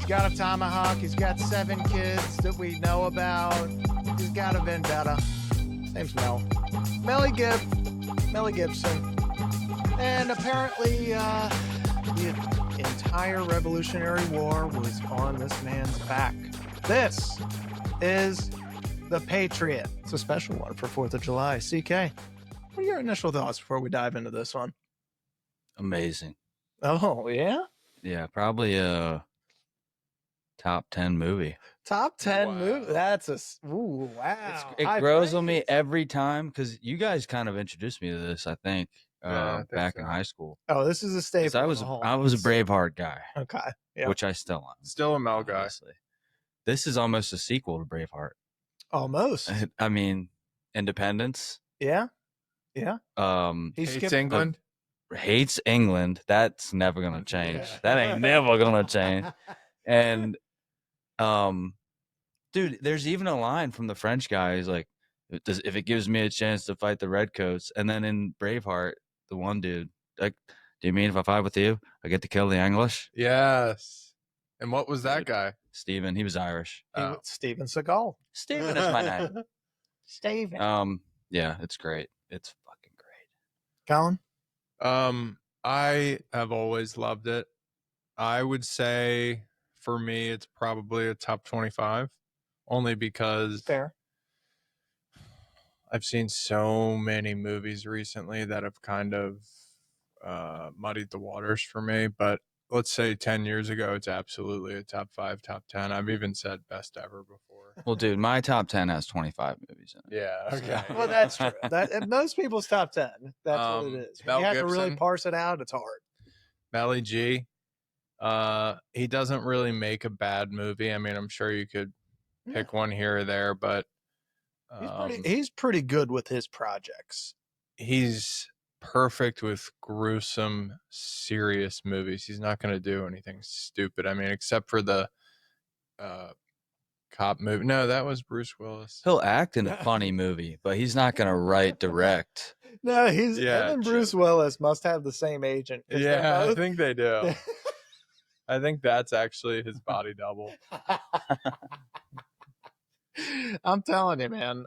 He's got a tomahawk. He's got 7 kids that we know about. He's got a vendetta. His name's Mel. Melly Gibson. And apparently, the entire Revolutionary War was on this man's back. This is the Patriot. It's a special one for 4th of July. CK, what are your initial thoughts before we dive into this one? Amazing. Oh, yeah? Yeah, probably a top 10 movie. Top 10 movie. That's a... Ooh, wow. It grows on me every time because you guys kind of introduced me to this, I think, back in high school. Oh, this is a staple. I was a Braveheart guy. Okay. Yeah. Which I still am. Still a Mel guy. Obviously. This is almost a sequel to Braveheart. Almost. I mean, Independence. Yeah. Yeah. He hates England. Hates England. That's never gonna change. Yeah. That ain't never gonna change. And dude, there's even a line from the French guy. He's like, if it gives me a chance to fight the redcoats. And then in Braveheart, the one dude, like, do you mean if I fight with you, I get to kill the English? Yes. And what was that guy? Steven. He was Irish. Steven Seagal. Steven is my name. Steven. Yeah, it's great. It's fucking great. Colin? I have always loved it. I would say for me, it's probably a top 25, only because Fair. I've seen so many movies recently that have kind of muddied the waters for me. But let's say 10 years ago, it's absolutely a top 5, top 10. I've even said best ever before. Well, dude, my top 10 has 25 movies in it. Yeah. Okay. Well, that's true. That most people's top 10. That's what it is. When Mel you have to really Gibson. parse it out. It's hard. Melly G. He doesn't really make a bad movie. I mean, I'm sure you could pick one here or there, but He's pretty good with his projects. he's perfect with gruesome, serious movies. He's not going to do anything stupid. I mean, except for the cop movie. No, that was Bruce Willis. He'll act in a funny movie, but he's not going to write, direct. No, him Yeah, and Bruce Willis must have the same agent. 'Cause they're Yeah, I both- think they do. I think that's actually his body double. I'm telling you, man.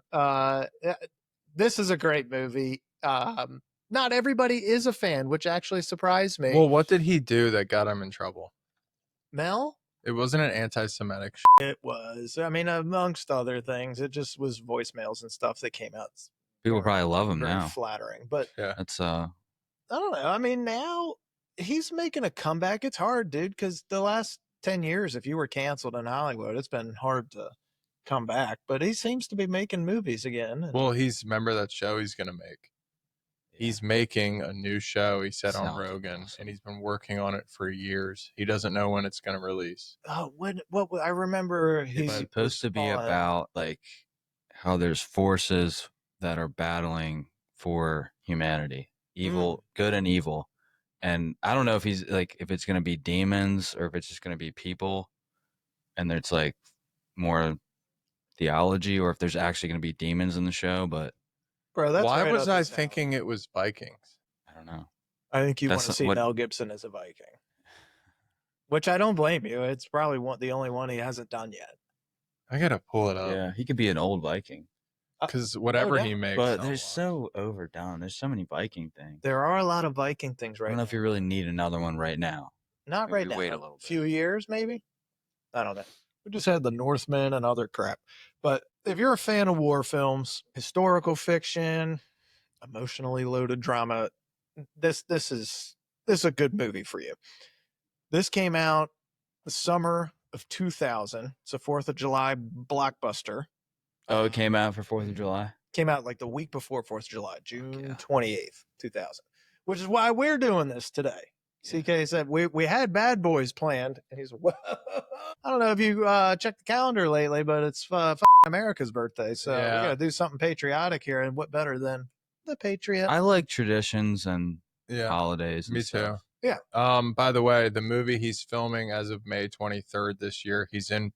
This is a great movie. Not everybody is a fan, which actually surprised me. Well, what did he do that got him in trouble? Mel? It wasn't an anti-Semitic It was. I mean, amongst other things, it just was voicemails and stuff that came out. People probably love him Very now. flattering. But That's I don't know. I mean, now he's making a comeback. It's hard, dude, because the last 10 years, if you were canceled in Hollywood, it's been hard to come back. But he seems to be making movies again. and- Well, remember that show he's going to make? He's making a new show, he said on Sounds Rogan, awesome. and he's been working on it for years. He doesn't know when it's going to release. Oh, what I remember it's he's supposed to be on- about like how there's forces that are battling for humanity, evil, good and evil. And I don't know if he's like if it's going to be demons or if it's just going to be people, and it's like more theology, or if there's actually going to be demons in the show. But Bro, that's Why right was up I his alley. thinking it was Vikings? I don't know. I think you want That's to see what- Mel Gibson as a Viking, which I don't blame you. It's probably the only one he hasn't done yet. I got to pull it up Yeah, he could be an old Viking, because whatever yeah. he makes. but I'll they're watch. so overdone. There's so many Viking things. There are a lot of Viking things I right don't know now. if you really need another one right now. Not maybe right now. wait a little bit. Few years, maybe. I don't know. We just had the Northmen and other crap. But if you're a fan of war films, historical fiction, emotionally loaded drama, this is a good movie for you. This came out the summer of 2000. It's a 4th of July blockbuster. Oh, it came out for 4th of July. Came out like the week before 4th of July, June yeah. 28th, 2000, which is why we're doing this today. CK said we had Bad Boys planned, and he's I don't know if you checked the calendar lately, but it's America's birthday, so we Yeah. got to do something patriotic here, and what better than the Patriot? I like traditions and Yeah, holidays. And me too. stuff. Yeah. By the way, the movie he's filming as of May 23rd this year, he's in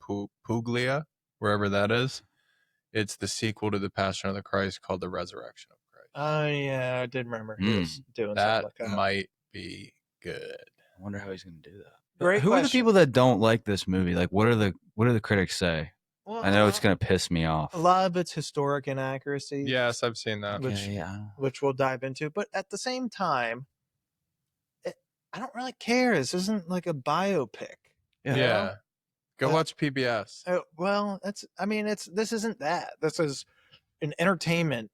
Puglia, wherever that is. It's the sequel to The Passion of the Christ called The Resurrection of Christ. Oh yeah, I did remember he was doing That something like that. might be good. I wonder how he's going to do that. Great Who are the question. people that don't like this movie? Like, what do the critics say? Well, I know it's going to piss me off. a lot of it's historic inaccuracies. Yes, I've seen that. Which we'll dive into. But at the same time, I don't really care. This isn't like a biopic. Yeah. you know? Go watch PBS. Well, this isn't that. This is an entertainment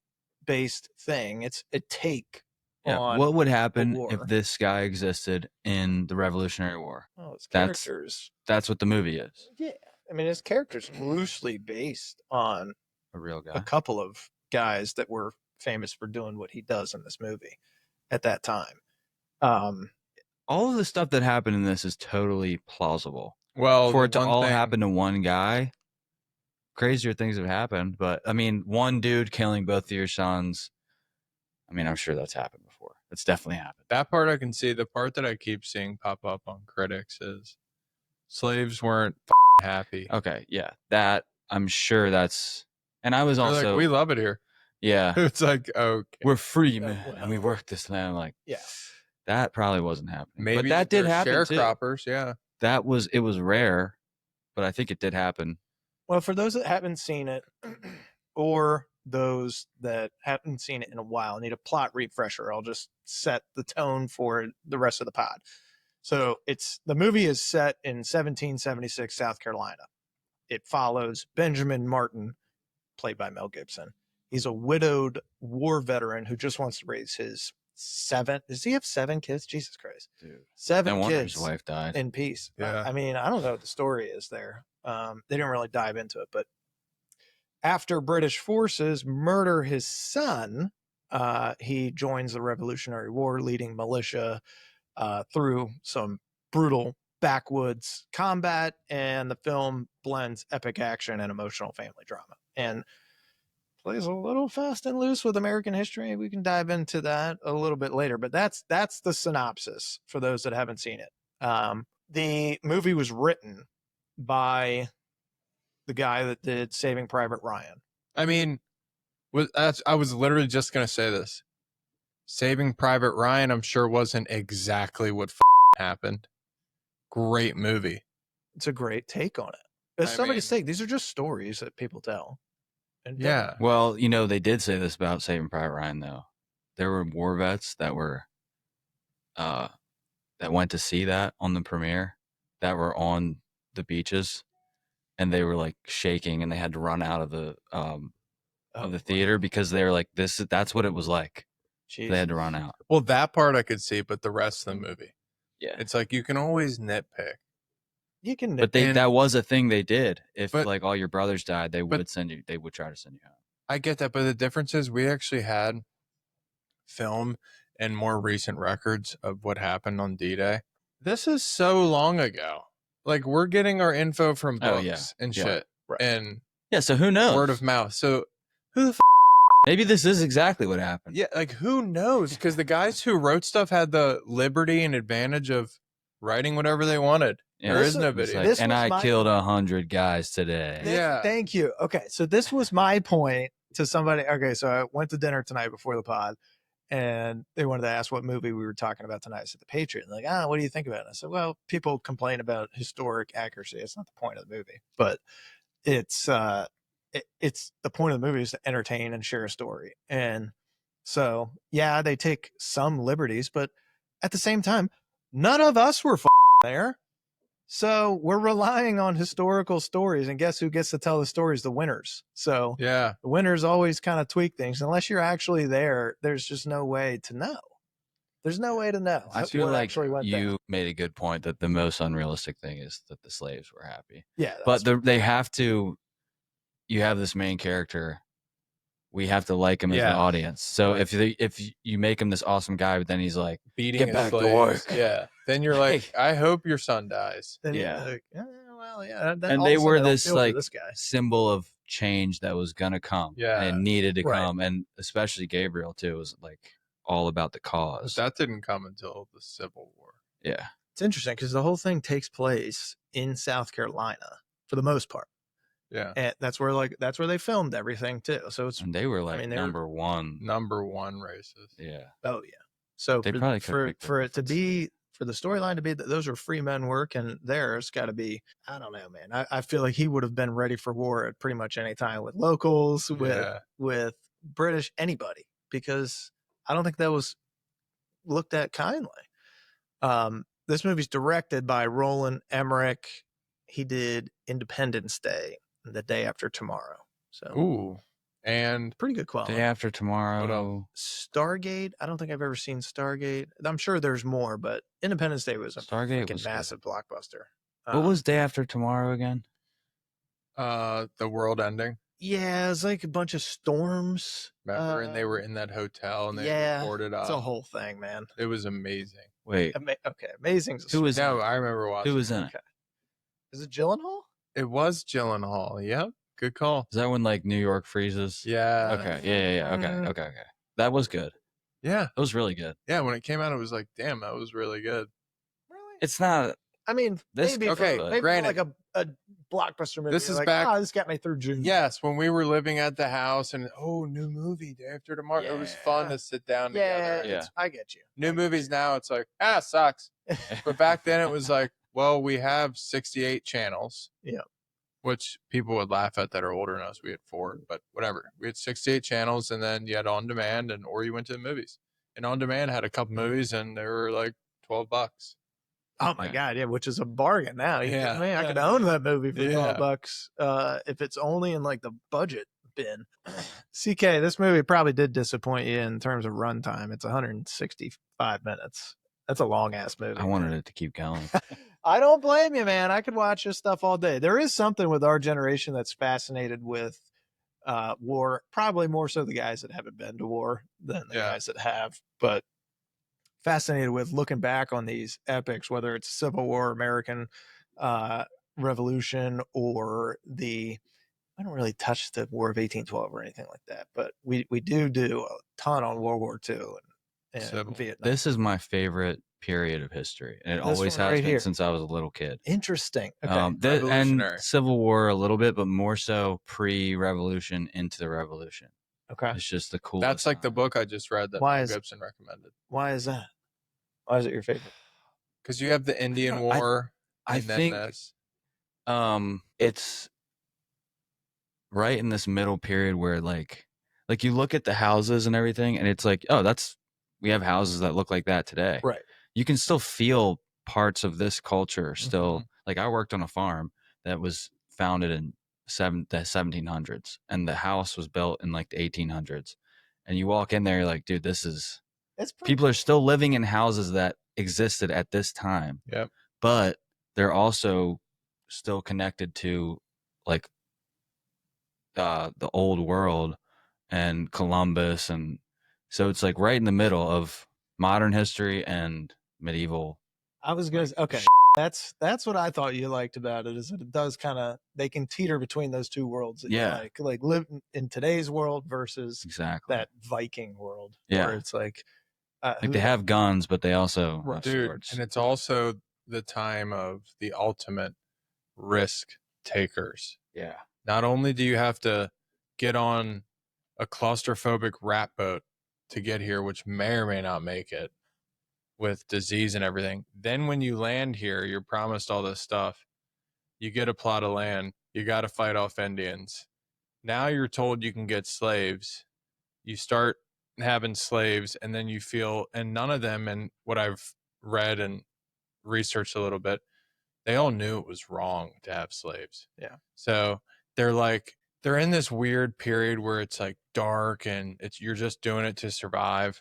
based thing. It's a take on what would happen war. if this guy existed in the Revolutionary War? Oh, it's characters. That's what the movie is. Yeah. I mean, his character's loosely based on A real guy. a couple of guys that were famous for doing what he does in this movie at that time. All of the stuff that happened in this is totally plausible. Well, For it to all happen to one guy, crazier things have happened. But I mean, one dude killing both of your sons. I mean, I'm sure that's happened before. It's definitely happened. That part I can see. The part that I keep seeing pop up on critics is slaves weren't happy. Okay, yeah, that I'm sure that's. And I was They're also. like, we love it here. Yeah, It's like, okay, we're free, man, and we work this land. Like, Yeah. that probably wasn't happening. maybe but that did they're happen too. sharecroppers. Yeah. It was rare, but I think it did happen. Well, for those that haven't seen it, or those that haven't seen it in a while, need a plot refresher, I'll just set the tone for the rest of the pod. So the movie is set in 1776 South Carolina. It follows Benjamin Martin, played by Mel Gibson. He's a widowed war veteran who just wants to raise his does he have 7 kids? Jesus Christ. Dude. 7 No wonder kids his wife died. in peace. Yeah. I mean, I don't know what the story is there. They didn't really dive into it, but after British forces murder his son, he joins the Revolutionary War, leading militia through some brutal backwoods combat, and the film blends epic action and emotional family drama and plays a little fast and loose with American history. We can dive into that a little bit later, but that's the synopsis for those that haven't seen it. The movie was written by the guy that did Saving Private Ryan. I mean, I was literally just going to say this. Saving Private Ryan, I'm sure, wasn't exactly what happened. Great movie. It's a great take on it. It's somebody's take. These are just stories that people tell. And Yeah. Well, they did say this about Saving Private Ryan, though. There were war vets that were, that went to see that on the premiere, that were on the beaches, and they were like shaking, and they had to run out of the theater because they were like, that's what it was like. Jeez. They had to run out. Well, that part I could see, but the rest of the movie, Yeah. it's like you can always nitpick. You can, But that was a thing they did. If But- like all your brothers died, they would try to send you home. I get that, but the difference is we actually had film and more recent records of what happened on D-Day. This is so long ago. Like, we're getting our info from books Oh, yeah. and Yeah. shit Right. and Yeah, so who knows? word of mouth. So who the Maybe this is exactly what happened. yeah, like who knows? Because the guys who wrote stuff had the liberty and advantage of writing whatever they wanted. Yeah, There this is is- no It's video. like, This and was I my- killed 100 guys today. Yeah. Thank you. Okay. So this was my point to somebody. Okay. So I went to dinner tonight before the pod, and they wanted to ask what movie we were talking about tonight. I said, The Patriot. And they're like, what do you think about it? And I said, well, people complain about historic accuracy. It's not the point of the movie, but it's the point of the movie is to entertain and share a story. And so, yeah, they take some liberties, but at the same time, none of us were there. So we're relying on historical stories, and guess who gets to tell the stories? The winners. So Yeah. the winners always kind of tweak things. Unless you're actually there, there's just no way to know. There's no way to know. I feel what like actually went down. you made a good point that the most unrealistic thing is that the slaves were happy. Yeah, But they have to. You have this main character. We have to like him as Yeah. the audience. So if you make him this awesome guy, but then he's like, Beating Get his back to slaves. work. Yeah. Then you're like, I hope your son dies. then you're yeah. like, well, yeah. Then And all they of a were sudden I don't this feel for like this guy. symbol of change that was gonna come. Yeah. And needed to Right. come. And especially Gabriel too was like all about the But cause. that didn't come until the Civil War. Yeah. It's interesting because the whole thing takes place in South Carolina for the most part, Yeah. and that's where they filmed everything too. So it's And they were like mean, they were- number one. Number one racist. Yeah. oh yeah. So They probably could've picked for a it to be for the storyline to be that those are free men working there, it's got to be, I don't know, man. I feel like he would have been ready for war at pretty much any time with locals, with British, anybody, because I don't think that was looked at kindly. This movie's directed by Roland Emmerich. He did Independence Day and The Day After Tomorrow. So, Ooh, and pretty good quality. Day After Tomorrow. Stargate. I don't think I've ever seen Stargate. I'm sure there's more, but Independence Day was a Stargate was massive blockbuster. What was Day After Tomorrow again? The world ending. Yeah, it's like a bunch of storms. Remember, and they were in that hotel and they recorded. It's a whole thing, man. It was amazing. Wait, okay, amazing. Who was? No, I remember watching. Who was in it? Is it Gyllenhaal? It was Gyllenhaal. Yep, good call. Is that when like New York freezes? Yeah. Okay. Yeah. Okay. That was good. Yeah. It was really good. Yeah. When it came out, it was like, damn, that was really good. Really? It's not. I mean, This maybe okay. granted, like a blockbuster movie. This is like, back. Oh, this got me through June. Yes, when we were living at the house and new movie Day After Tomorrow. It was fun to sit down together. Yeah. I get you. New movies now, it's like sucks. But back then, it was like, well, we have 68 channels. Yeah. Which people would laugh at that are older than us. We had 4, but whatever. We had 68 channels, and then you had on demand, or you went to the movies. And on demand had a couple movies, and they were like $12. Oh my God, yeah, which is a bargain now. You Yeah. kidding me? I could own that movie for Yeah. $12 if it's only in like the budget bin. CK, this movie probably did disappoint you in terms of runtime. It's 165 minutes. That's a long ass movie. I wanted it to keep going. I don't blame you, man. I could watch this stuff all day. There is something with our generation that's fascinated with war, probably more so the guys that haven't been to war than the guys that have, but fascinated with looking back on these epics, whether it's Civil War, American Revolution, or I don't really touch the War of 1812 or anything like that, but we do a ton on World War II and Vietnam. This is my favorite period of history, and it always has been since I was a little kid. Interesting. Okay. And Civil War a little bit, but more so pre-revolution into the revolution. Okay. It's just the coolest. That's like the book I just read that Mel Gibson recommended. Why is that? Why is it your favorite? Because you have the Indian War. I think it's right in this middle period where like you look at the houses and everything, and it's like, oh, we have houses that look like that today. Right. You can still feel parts of this culture still. Like I worked on a farm that was founded in the 1700s, and the house was built in like the 1800s. And you walk in there, you're like, dude, people are still living in houses that existed at this time. Yep. But they're also still connected to like the old world and Columbus, and so it's like right in the middle of modern history and medieval. I was gonna okay. That's what I thought you liked about it, is that it does kind of, they can teeter between those two worlds that you like live in today's world versus that Viking world. Yeah. Where it's like they have guns, but they also have swords. And it's also the time of the ultimate risk takers. Yeah. Not only do you have to get on a claustrophobic rat boat to get here, which may or may not make it, with disease and everything. Then when you land here, you're promised all this stuff. You get a plot of land. You got to fight off Indians. Now you're told you can get slaves. You start having slaves, and then you feel, and none of them, and what I've read and researched a little bit, they all knew it was wrong to have slaves. Yeah. So they're in this weird period where it's like dark and you're just doing it to survive.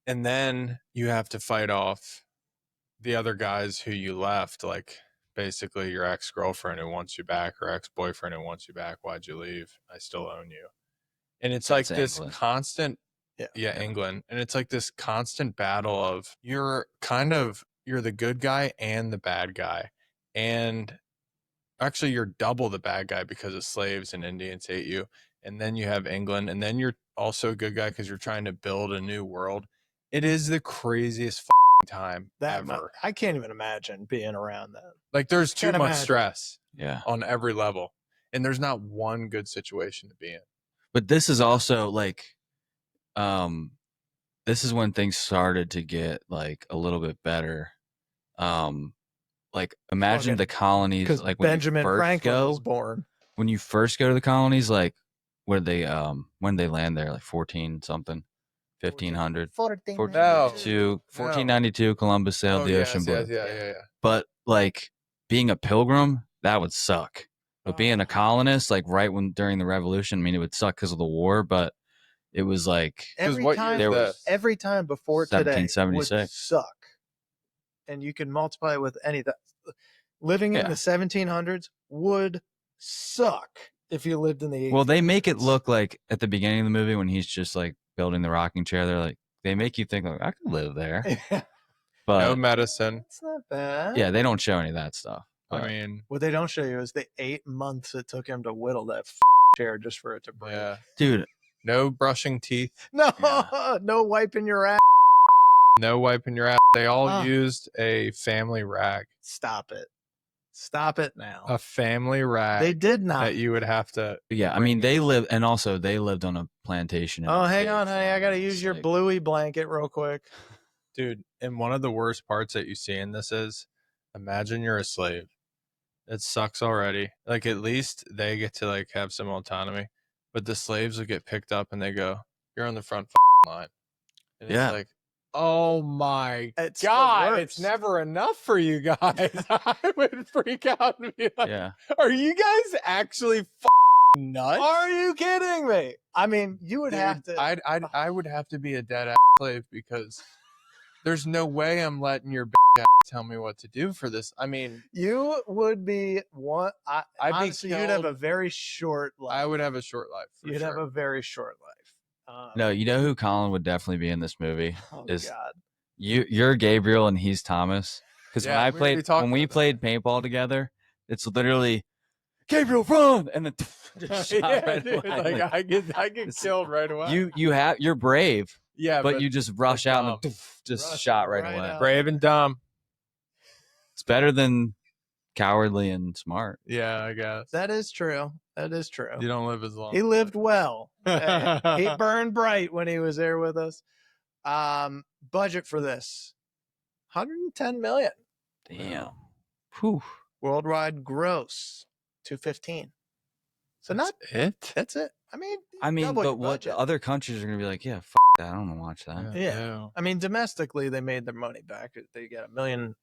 And then you have to fight off the other guys who you left, like basically your ex-girlfriend who wants you back or ex-boyfriend who wants you back. Why'd you leave? I still own you. And it's like this constant, England. And it's like this constant battle of you're the good guy and the bad guy. And actually you're double the bad guy because of slaves and Indians hate you. And then you have England, and then you're also a good guy because you're trying to build a new world. It is the craziest time ever. I can't even imagine being around that. Like there's too much stress on every level. And there's not one good situation to be in. But this is also like this is when things started to get like a little bit better. Like imagine Fucking- the colonies, Because like when Benjamin you first Franklin was go, born. when you first go to the colonies, like where they when they land there, like 14 something, 1500, 1492, Columbus sailed the ocean blue. Yeah. But like being a pilgrim, that would suck. But being a colonist, like right when during the revolution, I mean, it would suck because of the war, but it was like Every what time, year is this? every time before today would 1776. suck. And you can multiply it with any that living in Yeah. the 1700s would suck if you lived in the 1800s. Well, they make it look like at the beginning of the movie when he's just like building the rocking chair. They're like they make you think like I could live there, but No medicine. It's not bad. yeah, they don't show any of that stuff. I But mean, What they don't show you is the 8 months it took him to whittle that chair just for it to break. yeah. dude, No brushing teeth. No, Yeah. no wiping your ass. No wiping your ass. They all Ah. used a family rag. Stop it. Stop it now. A family rag They did not. that you would have to. yeah, I mean they lived, and also they lived on a plantation. in Oh, a hang big on, honey. I got to farm. use It's your like- bluey blanket real quick. Dude, and one of the worst parts that you see in this is imagine you're a slave. It sucks already. Like at least they get to like have some autonomy. But the slaves will get picked up and they go, you're on the front line. And Yeah. it's like, oh my It's the God, it's worst. never enough for you guys. I would freak out and be like, Yeah, are you guys actually nuts? Are you kidding me? I mean, you would Dude, have to. I would have to be a dead ass slave because there's no way I'm letting your ass tell me what to do for this. I mean, You would be one. I'd be Honestly, you'd have killed. a very short life. I would have a short life. For You'd have sure. a very short life. no, you know who Colin would definitely be in this movie? Oh is God. You're Gabriel and he's Thomas. Because Yeah, we already talked when we about played paintball together, it's literally Gabriel run and then just shot yeah, right dude, away. like I get It's- killed right away. You're brave, yeah, but you just rush but out and dumb. then just Rush shot right right away. out. brave and dumb. It's better than cowardly and smart. Yeah, I guess That is true. That is true. you don't live as long. He lived well. He burned bright when he was there with us. Budget for this 110 million. Damn. Whew. Worldwide gross 215. So not it. that's it. I mean, I mean, double but your what budget. other countries are gonna be like? Yeah, that. I don't want to watch that. Yeah. I mean, domestically they made their money back. They got 100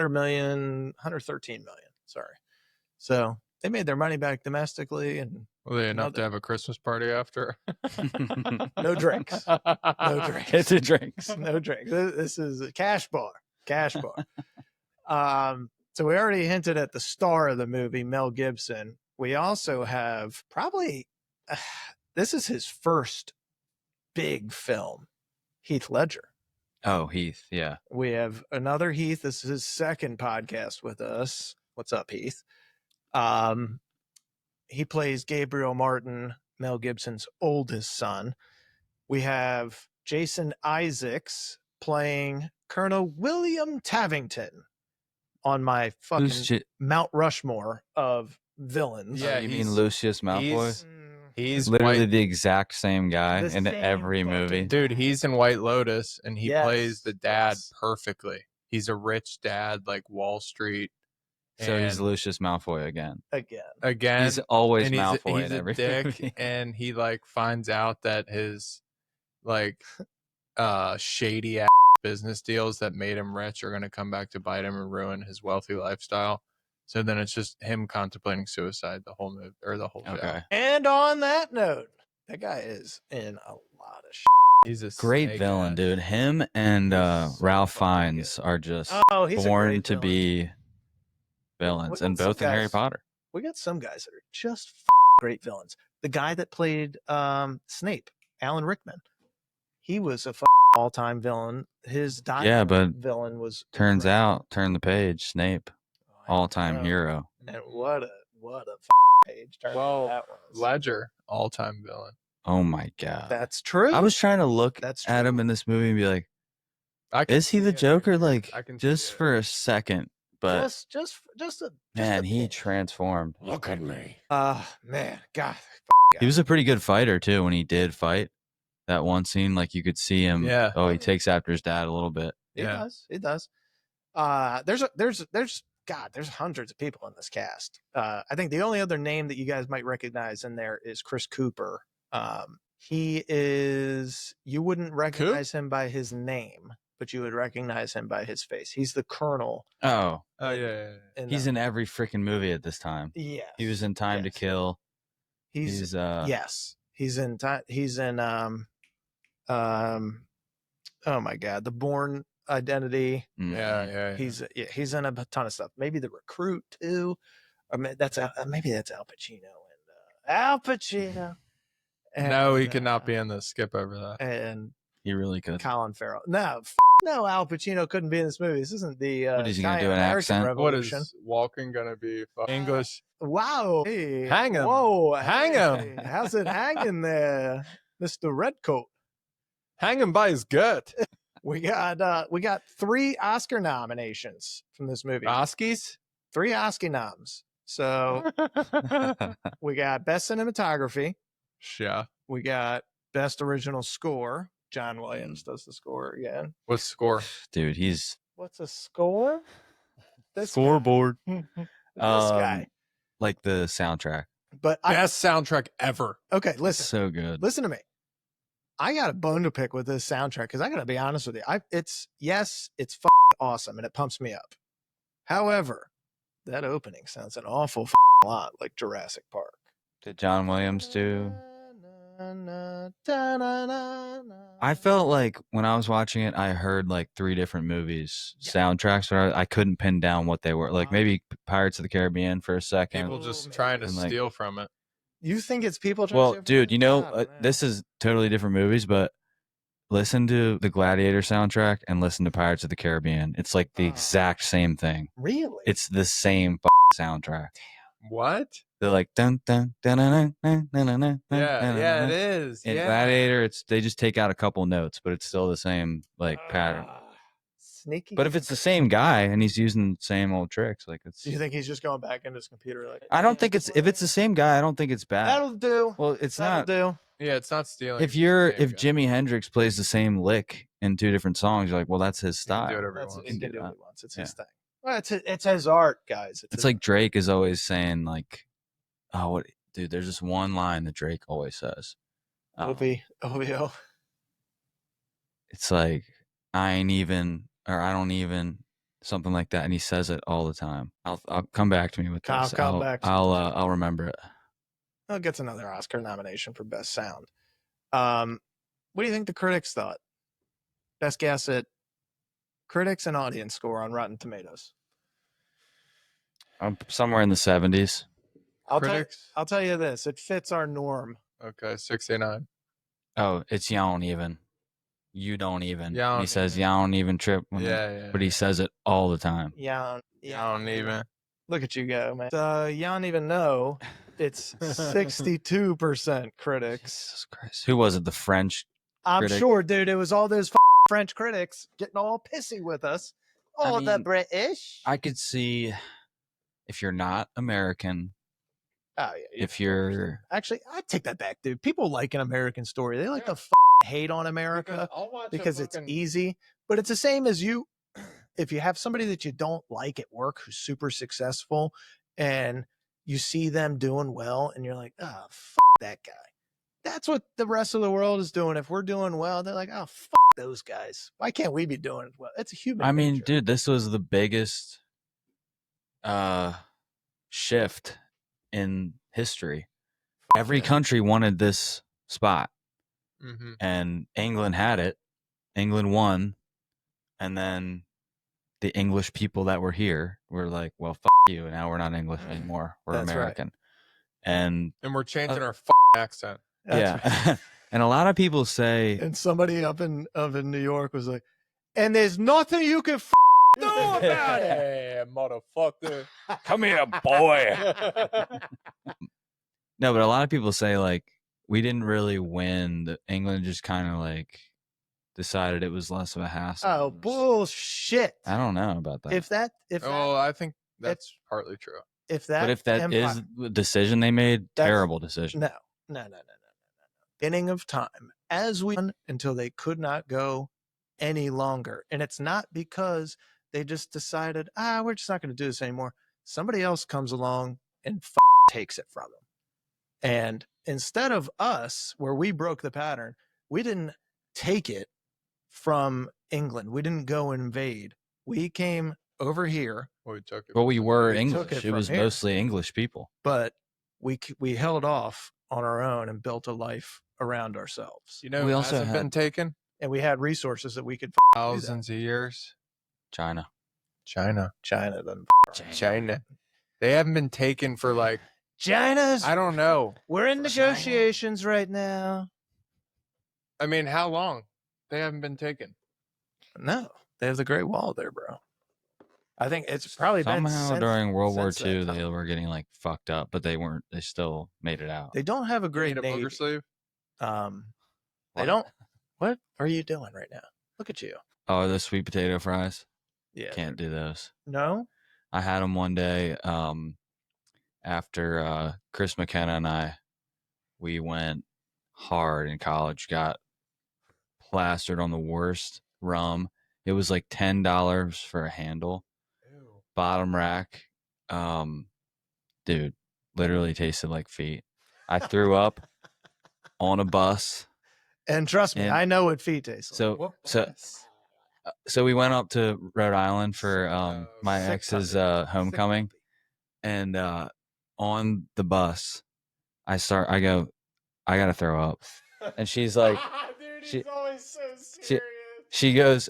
million, 113 million. Sorry. So they made their money back domestically and Well, they enough Another- to have a Christmas party after. no drinks. No drinks. Get the drinks. No drinks. This is a cash bar. Cash bar. So we already hinted at the star of the movie, Mel Gibson. We also have probably this is his first big film, Heath Ledger. Oh, Heath. Yeah. We have another Heath. This is his second podcast with us. What's up, Heath? He plays Gabriel Martin, Mel Gibson's oldest son. We have Jason Isaacs playing Colonel William Tavington on my fucking Who's Mount Rushmore of villains. Yeah, you mean he's- Lucius Malfoy? he's- Mm, He's Literally white, the exact same guy The in same every fucking movie. dude. He's in White Lotus, and he Yes, plays the dad yes. perfectly. He's a rich dad, like Wall Street. So he's and Lucius Malfoy again. again. He's always and Malfoy he's in a every dick, movie. and he like finds out that his like shady ass business deals that made him rich are going to come back to bite him and ruin his wealthy lifestyle. So then it's just him contemplating suicide the whole movie or the whole show. Okay. And on that note, that guy is in a lot of shit. He's a Great snake villain, ass. dude. Him and He's so Ralph fucking Fiennes are just Oh, he's a born great to villain. be villains, We and got some both in Harry guys- Potter. We got some guys that are just great villains. The guy that played Snape, Alan Rickman, he was a all-time villain. His Yeah, but villain was turns great. out, turn the page, Snape, I all-time know. hero. And what a page turn Well, that was. Ledger, all-time villain. Oh my god. That's true. I was trying to look That's at true. him in this movie and be like, I can is he see the it. Joker? Like, I can see just it. for a second. But just a man, he bit. transformed. Look at me. Man, God, He was a pretty good fighter too when he did fight. that one scene, like you could see him. Yeah. Oh, he takes after his dad a little bit. He Yeah. does. He does. There's hundreds of people in this cast. I think the only other name that you guys might recognize in there is Chris Cooper. He is, you wouldn't recognize him by his name, but you would recognize him by his face. He's the Colonel. Oh, Yeah. he's in every freaking movie at this time. Yeah. He was in Time to Kill. He's yes. He's in oh my God, The Bourne Identity. Yeah. He's in a ton of stuff. Maybe The Recruit too. Or maybe that's Al Pacino and Al Pacino. And, no, he could not be in this. Skip over that. And He really could. Colin Farrell. No, no, Al Pacino couldn't be in this movie. This isn't the What is he gonna do, an American accent? Revolution. What is Walken gonna be? English? Wow. Hey, Hang him. Whoa. Hang hey, him. How's it hanging there, Mr. Redcoat? Hang him by his gut. We got 3 Oscar nominations from this movie. Oskies? 3 Oscar noms. So we got Best Cinematography. Yeah. We got Best Original Score. John Williams does the score again. What's score? Dude, he's What's a score? This scoreboard. guy. This guy. Like the soundtrack. But Best soundtrack ever. okay, listen. So good. Listen to me. I got a bone to pick with this soundtrack because I got to be honest with you. It's fucking awesome and it pumps me up. However, that opening sounds an awful lot like Jurassic Park. Did John Williams do? I felt like when I was watching it, I heard like 3 different movies soundtracks, but I couldn't pin down what they were. Like maybe Pirates of the Caribbean for a second. People just trying to And, like, steal from it. You think it's people trying Well, to dude, you know, God, man. this is totally different movies, but listen to the Gladiator soundtrack and listen to Pirates of the Caribbean. It's like the exact same thing. Really? It's the same soundtrack. What? They're like dun dun dun dun dun dun dun dun. Yeah, it is. In Yeah. Gladiator, they just take out a couple notes, but it's still the same like pattern. Sneaky. But if it's the same guy and he's using the same old tricks, like it's. Do you think he's just going back into his computer like? I don't think it's if it's the same guy. I don't think it's bad. That'll do. Well, it's That'll not. do. Yeah, it's not stealing. If it's the same guy. Jimi Hendrix plays the same lick in 2 different songs, you're like, well, that's his He can style. do whatever he That's wants. he can do that. what he wants. It's Yeah. his thing. Well, it's his art, guys. It's his like Drake is always saying like, oh, what, dude? There's just one line that Drake always says. OVO. It's like I ain't even, or I don't even, something like that, and he says it all the time. I'll come back to me with I'll this. come back to I'll remember it. Oh, gets another Oscar nomination for best sound. What do you think the critics thought? Best guess at critics and audience score on Rotten Tomatoes. I'm somewhere in the 70s. Critics? I'll tell you this: it fits our norm. Okay, 69. Oh, it's you don't even. You don't even. Ya don't He says even. you don't even trip. Yeah. But he says it all the time. Yeah. I don't even. Look at you go, man. You don't even know. It's 62% critics. Jesus Christ. Who was it? The French? I'm critic. sure, dude. It was all those French critics getting all pissy with us. Oh, the mean, British. I could see if you're not American, Oh yeah. if you're Actually, I take that back, dude. People like an American story. They like to hate on America because it's easy. But it's the same as you. If you have somebody that you don't like at work who's super successful, and you see them doing well, and you're like, oh, that guy. That's what the rest of the world is doing. If we're doing well, they're like, oh, those guys. Why can't we be doing well? It's a human. I mean, nature. dude, this was the biggest shift in history. Every country wanted this spot, Mm-hmm. and England had it. England won, and then the English people that were here were like, well, you, and now we're not English anymore. We're That's right. American. And And we're changing our accent. That's yeah. right. And a lot of people say, And somebody up in New York was like, and there's nothing you can do about it. Hey, motherfucker. come here, boy. No, but a lot of people say, like, we didn't really win. England just kind of like decided it was less of a hassle. Oh, It was- bullshit. I don't know about that. Oh, I think that's partly true. if that But if that is empire- the decision they made, That's- terrible decision. no. beginning of time, as we until they could not go any longer. And it's not because they just decided, we're just not going to do this anymore. Somebody else comes along and takes it from them. And instead of us, where we broke the pattern, we didn't take it from England. We didn't go invade. We came over here. We took it. Well, we were We took English. it It was from here. mostly English people. But we held off on our own and built a life around ourselves. You know, We who also hasn't been had- taken And we had resources that we could thousands of years. China. China. China doesn't. China. They haven't been taken for like, China's. I don't know. We're in negotiations right now. I mean, how long? They haven't been taken. No, they have the Great Wall there, bro. I think it's probably been Somehow since, during World War since that II, time. they were getting like fucked up, but they weren't. They still made it out. They don't have a You great need a navy. booger sleeve? They What? don't. What are you doing right now? Look at you. Oh, the sweet potato fries. Yeah. Can't do those. No. I had them one day after Chris McKenna and we went hard in college, got plastered on the worst rum. It was like $10 for a handle, bottom rack. Dude, literally tasted like feet. I threw up on a bus. And trust me, And I know what feet taste like. So we went up to Rhode Island for my 600. ex's homecoming, and on the bus, I go, I gotta throw up, and she's like, Dude, she- he's always so she- serious.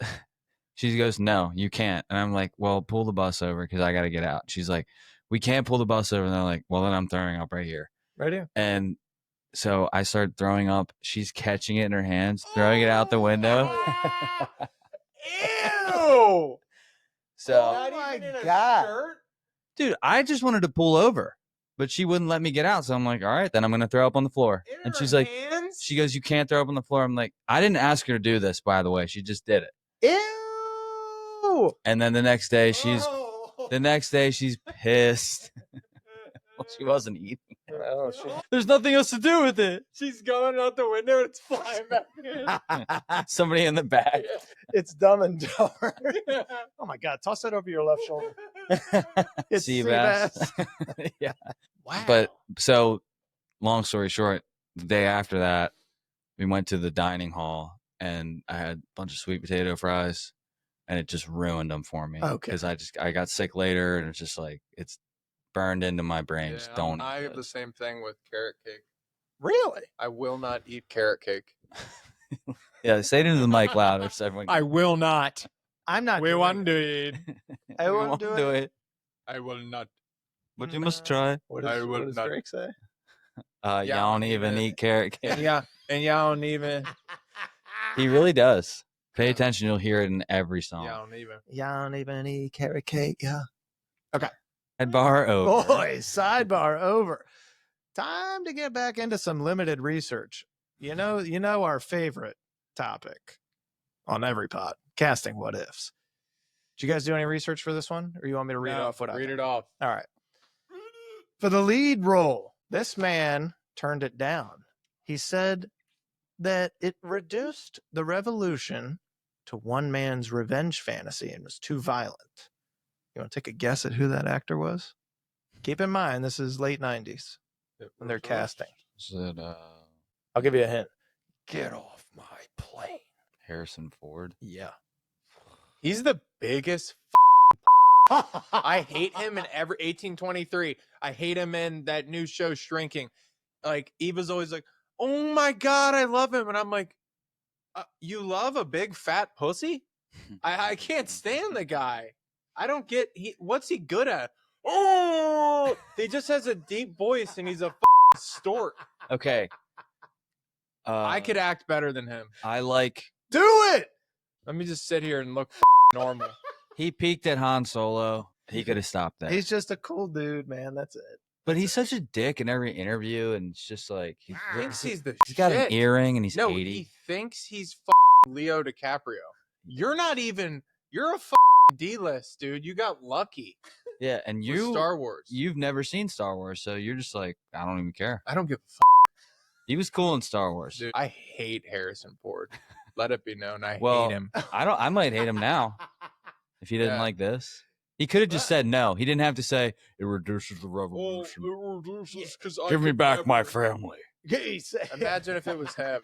she goes, no, you can't, and I'm like, well, pull the bus over because I gotta get out. She's like, we can't pull the bus over, and they're like, well, then I'm throwing up right here, Right here. and so I start throwing up. She's catching it in her hands, throwing it out the window. Ew. So, Oh my God. dude, I just wanted to pull over, but she wouldn't let me get out. So I'm like, all right, then I'm going to throw up on the floor. And she's like, she goes, you can't throw up on the floor. I'm like, I didn't ask her to do this, by the way. She just did it. Ew. And then the next day, she's pissed. Well, she wasn't eating. Oh, shit. There's nothing else to do with it. She's going out the window and it's flying back in. Somebody in the back. It's Dumb and Dumber. Oh my God. Toss that over your left shoulder. It's Sea sea bass. bass. Yeah. Wow. But so, long story short, the day after that, we went to the dining hall and I had a bunch of sweet potato fries and it just ruined them for me. Okay. Because I got sick later and it's just like, it's burned into my brain. Just don't I eat have the those. same thing with carrot cake. Really? I will not eat carrot cake. Yeah, say it into the mic louder so everyone I will not. I'm not. We doing want it. to eat. I We won't won't do it. I will not. But you must try. What I does, will what does not. Drake say? You Yeah, don't even even- eat carrot cake. Yeah, and y'all don't even. He really does. Pay attention, you'll hear it in every song. Y'all don't even. Y'all don't even eat carrot cake, yeah. Sidebar over. Boys, sidebar over. Time to get back into some limited research. You know our favorite topic on every pod, casting what ifs. Did you guys do any research for this one, or you want me to read off what I read think? it off. All right. For the lead role, this man turned it down. He said that it reduced the revolution to one man's revenge fantasy and was too violent. You want to take a guess at who that actor was? Keep in mind, this is late 90s when they're casting. Is it I'll give you a hint. Get off my plane. Harrison Ford? Yeah. He's the biggest. I hate him in every 1823. I hate him in that new show Shrinking. Like Eva's always like, "Oh my God, I love him," and I'm like, "You love a big fat pussy? I can't stand the guy. I don't get what's he good at? Oh, he just has a deep voice and he's a stork. Okay. I could act better than him. I like. Do it. Let me just sit here and look normal. He peaked at Han Solo. He could have stopped that. He's just a cool dude, man. That's it. But he's such a dick in every interview, and it's just like He thinks he's the he's got shit. an earring, and he's No, 80. he thinks he's Leo DiCaprio. You're not even. You're a D-list, dude. You got lucky. Yeah, and with you Star Wars. you've never seen Star Wars, so you're just like, I don't even care. I don't give He was cool in Star Wars. Dude, I hate Harrison Ford. Let it be known, I Well, hate him. I might hate him now if he didn't Yeah. like this. He could have just said no. He didn't have to say it reduces the revolution. Give me back my family. He said- Imagine if it was him.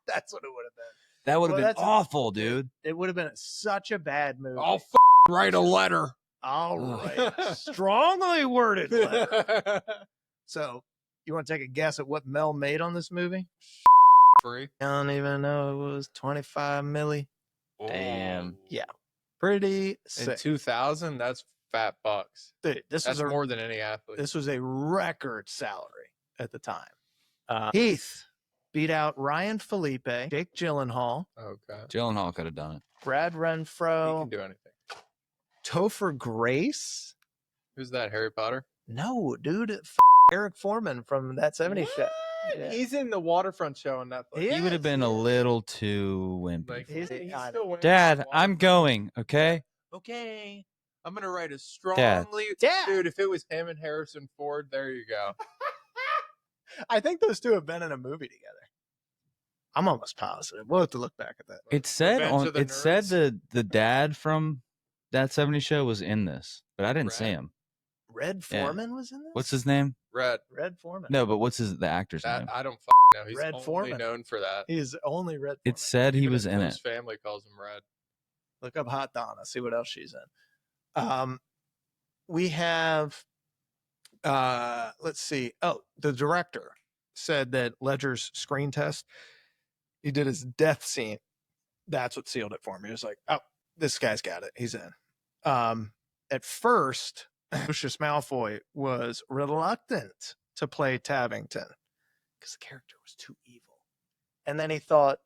That's what it would have been. That would have Well, been awful, dude. It would have been such a bad movie. I'll write a letter. All right. Strongly worded letter. So, you want to take a guess at what Mel made on this movie? Free. I don't even know. It was 25 milli. Damn. Yeah. Pretty In sick. 2000, that's fat bucks. Dude, That's more than any athlete. This was a record salary at the time. Heath beat out Ryan Felipe, Jake Gyllenhaal, Okay. Gyllenhaal could have done it. Brad He Renfro, can do anything. Topher Grace. Who's that? Harry Potter? No, dude. Eric Foreman from That 70s Show. Yeah. He's in the Waterfront show on Netflix. He He would have been a little too wimpy. Like, He's- he's I still winning Dad, the I'm Waterfront. going, okay? Okay. I'm gonna write a strong Dad. lead. Dad. Dude, if it was him and Harrison Ford, there you go. I think those two have been in a movie together. I'm almost positive. We'll have to look back at that. It said Revenge of the it said Nerds. the dad from That 70s Show was in this, but I didn't see Brad? him. Red Yeah. Foreman was in this? What's his name? Red. Red Foreman. No, but what's the actor's That name? I don't know. He's Red only Foreman. known for that. He's only Red Foreman. It said he Even was his in close it. family calls him Red. Look up Hot Donna, see what else she's in. We have let's see. Oh, the director said that Ledger's screen test, he did his death scene. That's what sealed it for me. He was like, oh, this guy's got it. He's in. At first, Lucius Malfoy was reluctant to play Tavington because the character was too evil. And then he thought,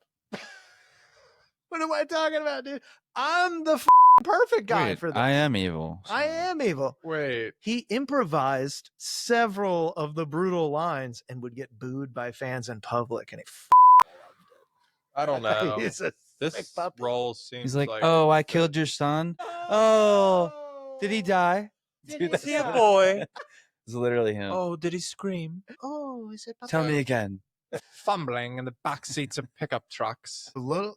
what am I talking about, dude? I'm the perfect guy Wait, for this. I am evil. I so- am evil. Wait. He improvised several of the brutal lines and would get booed by fans in public, and he I don't know. He's a sick This puppy. role seems He's like, oh, I killed your son. Oh, did he die? Dude, that's Yeah, literally- boy. It's literally him. Oh, did he scream? Oh, is it Tell me again. Fumbling in the back seats of pickup trucks. little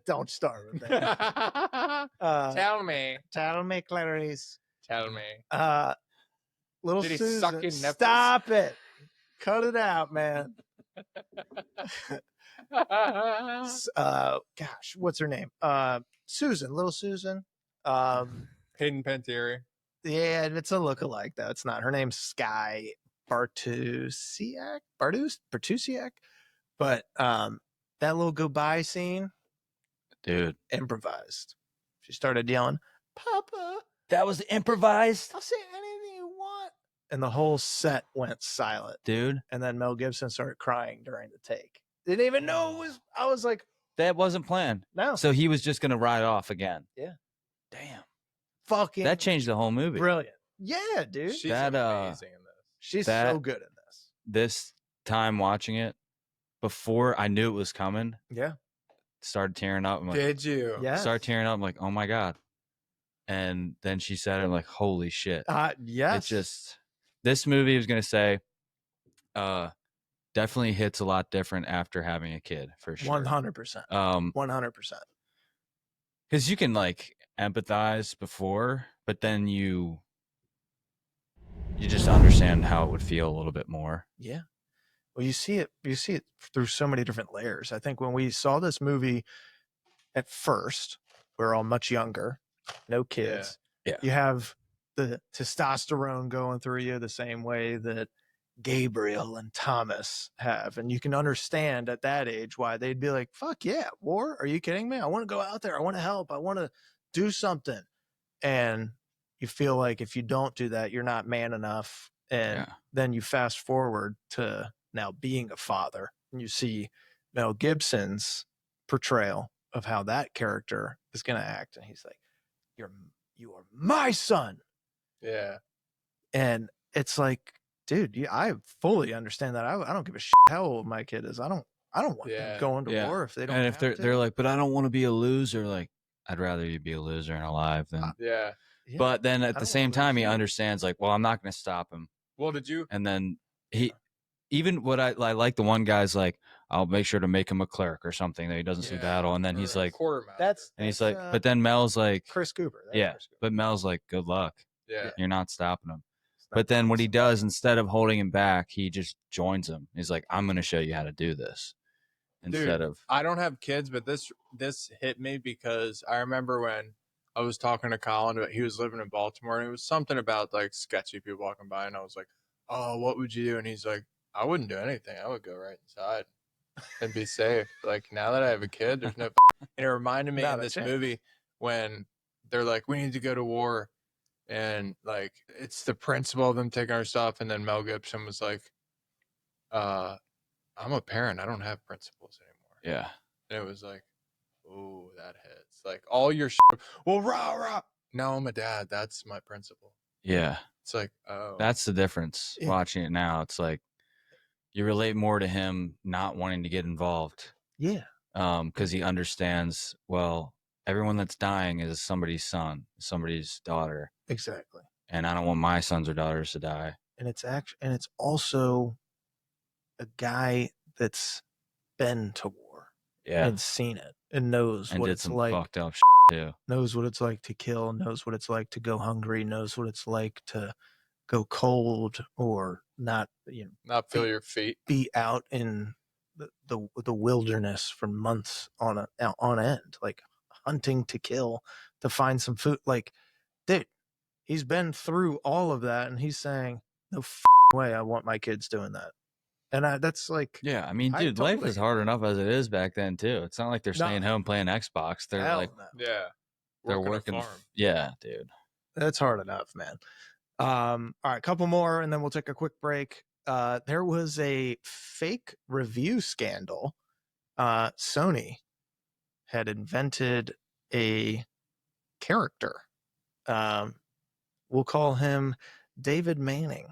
don't start with that. Tell me. Tell me, Clarice. Tell me. Little Did he Susan, suck in nipples? stop it. Cut it out, man. Gosh, what's her name? Susan, little Susan. Hayden Panettiere. Yeah, it's a lookalike though. It's not. Her name's Sky Bartusiak. But that little goodbye scene, Dude, improvised. She started yelling, "Papa, that was improvised. I'll say anything you want." And the whole set went silent. Dude, And then Mel Gibson started crying during the take. Didn't even know it was. I was like, that wasn't planned. no, So he was just going to ride off again. Yeah. Damn. fucking That changed the whole movie. brilliant. Yeah, dude. She's That, amazing in this. She's that- so good in this. This time watching it, before I knew it was coming, Yeah. started tearing up. I'm like, Did you? Yeah. started tearing up. I'm like, oh my God. And then she said it. I'm like, holy shit. Yes. It just, this movie was going to say, definitely hits a lot different after having a kid for sure. 100%. 100%. Because you can like empathize before, but then you just understand how it would feel a little bit more. Yeah. Well, you see it through so many different layers. I think when we saw this movie at first, we were all much younger, no kids. Yeah. You have the testosterone going through you the same way that Gabriel and Thomas have. And you can understand at that age why they'd be like, fuck yeah, war? Are you kidding me? I want to go out there. I want to help. I want to do something. And you feel like if you don't do that, you're not man enough. And Yeah. then you fast forward to now being a father, and you see Mel Gibson's portrayal of how that character is going to act. And he's like, you are my son. Yeah. And it's like, dude, I fully understand that. I don't give a shit how old my kid is. I don't want Yeah. them going to Yeah. war if they don't. And if have to. they're like, but I don't want to be a loser, like, I'd rather you be a loser and alive than. Yeah. Yeah. But then I at the don't same wanna time, he lose either. understands, like, well, I'm not going to stop him. Well, did you? And then even what I like, the one guy's like, I'll make sure to make him a clerk or something that he doesn't see battle, and then he's like, quartermaster. he's like, but then Mel's like, Chris Cooper. That's yeah, Chris Cooper. but Mel's like, good luck, Yeah. you're not stopping him. It's not But then what he close. does, instead of holding him back, he just joins him. He's like, I'm going to show you how to do this. Instead Dude, of, I don't have kids, but this hit me because I remember when I was talking to Colin, he was living in Baltimore, and it was something about like sketchy people walking by, and I was like, "Oh, what would you do?" And he's like, "I wouldn't do anything. I would go right inside and be safe." Like now that I have a kid, there's no. And it reminded me Not in a this chance. movie when they're like, "We need to go to war," and like it's the principle of them taking our stuff, and then Mel Gibson was like, I'm a parent. I don't have principles anymore. yeah. And it was like, oh, that hits. Like all your well, rah, rah. No, I'm a dad. That's my principle. Yeah. It's like, oh. That's the difference. Yeah. Watching it now, it's like you relate more to him not wanting to get involved. Yeah. Because he understands, well, everyone that's dying is somebody's son, somebody's daughter. Exactly. And I don't want my sons or daughters to die. And it's also a guy that's been to war Yeah. and seen it and knows And what did it's some like. fucked up too. Knows what it's like to kill, knows what it's like to go hungry, knows what it's like to go cold or not, Not feel your feet. be out in the wilderness for months on end, like hunting to kill to find some food. Like, dude, he's been through all of that, and he's saying, "No way, I want my kids doing that." And that's like, Yeah, I mean, I dude, life totally is get hard enough as it is back then too. It's not like they're No. staying home playing Xbox. They're hell like, no. Yeah. they're Working a working. farm. Yeah, dude. That's hard enough, man. All right, couple more, and then we'll take a quick break. There was a fake review scandal. Sony had invented a character. We'll call him David Manning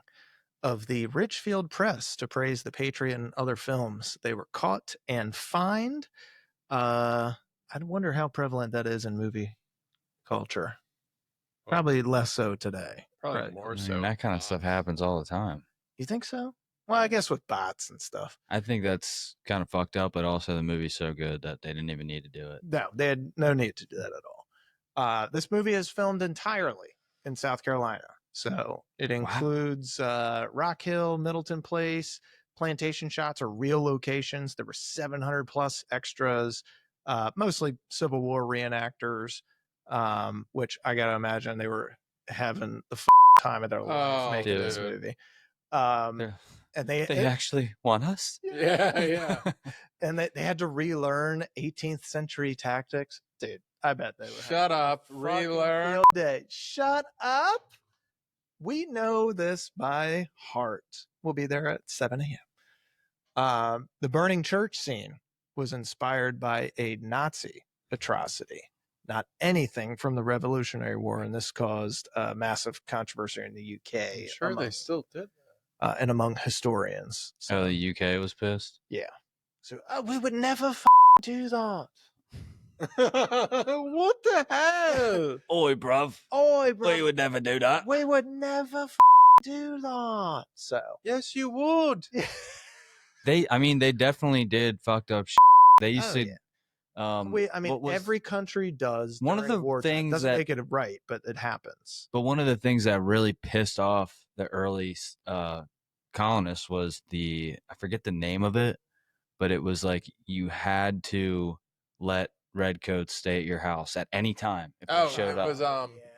of the Richfield Press to praise the Patriot and other films. They were caught and fined. I wonder how prevalent that is in movie culture. Probably less so today. Probably Right. more I mean, so. that kind of stuff happens all the time. You think so? Well, I guess with bots and stuff. I think that's kind of fucked up, but also the movie's so good that they didn't even need to do it. No, they had no need to do that at all. This movie is filmed entirely in South Carolina. So it includes Rock Hill, Middleton Place. Plantation shots are real locations. There were 700 plus extras, mostly Civil War reenactors, which I got to imagine they were having the time of their life making this dude. movie. And They actually want us? Yeah. and they had to relearn 18th century tactics. Dude, I bet they were. Shut up. Fucking Relearn. field day. Shut up. We know this by heart. We'll be there at 7 a.m. The burning church scene was inspired by a Nazi atrocity, not anything from the Revolutionary War, and this caused massive controversy in the UK. I'm sure they still did and among historians. So the UK was pissed? Yeah. So we would never do that. What the hell? Oi, bruv. Oi, bro. We would never do that. We would never do that. So Yes, you would. They definitely did fucked up shit. They used to. every country does. One of during the wartime. things doesn't that- make it right, but it happens. But one of the things that really pissed off the early colonists was I forget the name of it, but it was like you had to let redcoats stay at your house at any time if they showed it up. was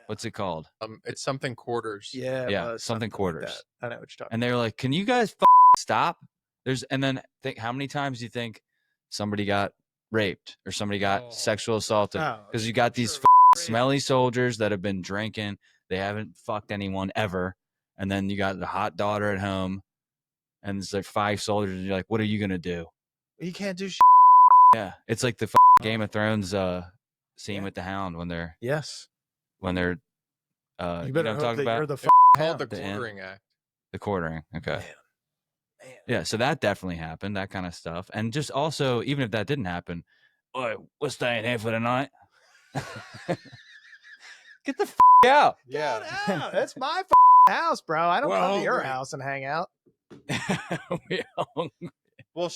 What's it called? it's something quarters. Yeah, Yeah, it was something like quarters. that. I know what you're talking And they were like, "Can you guys stop?" And then think how many times do you think somebody got raped or somebody got sexual assaulted? about. Because you got these smelly soldiers that have been drinking, they haven't fucked anyone ever, and then you got the hot daughter at home, and it's like 5 soldiers, and you're like, "What are you gonna do?" You can't do shit. Yeah, it's like the Game of Thrones scene with the Hound when they're Yes. you You know better what I'm hope talking that about? you're the Called the The end. quartering act. The quartering. Okay. Man. Yeah, so that definitely happened, that kind of stuff. And just also, even if that didn't happen, "Oi, we're staying here for the night." Get the out. Yeah. Get out. That's my house, bro. I don't We're come to your hungry. house and hang out. We hungry. Well,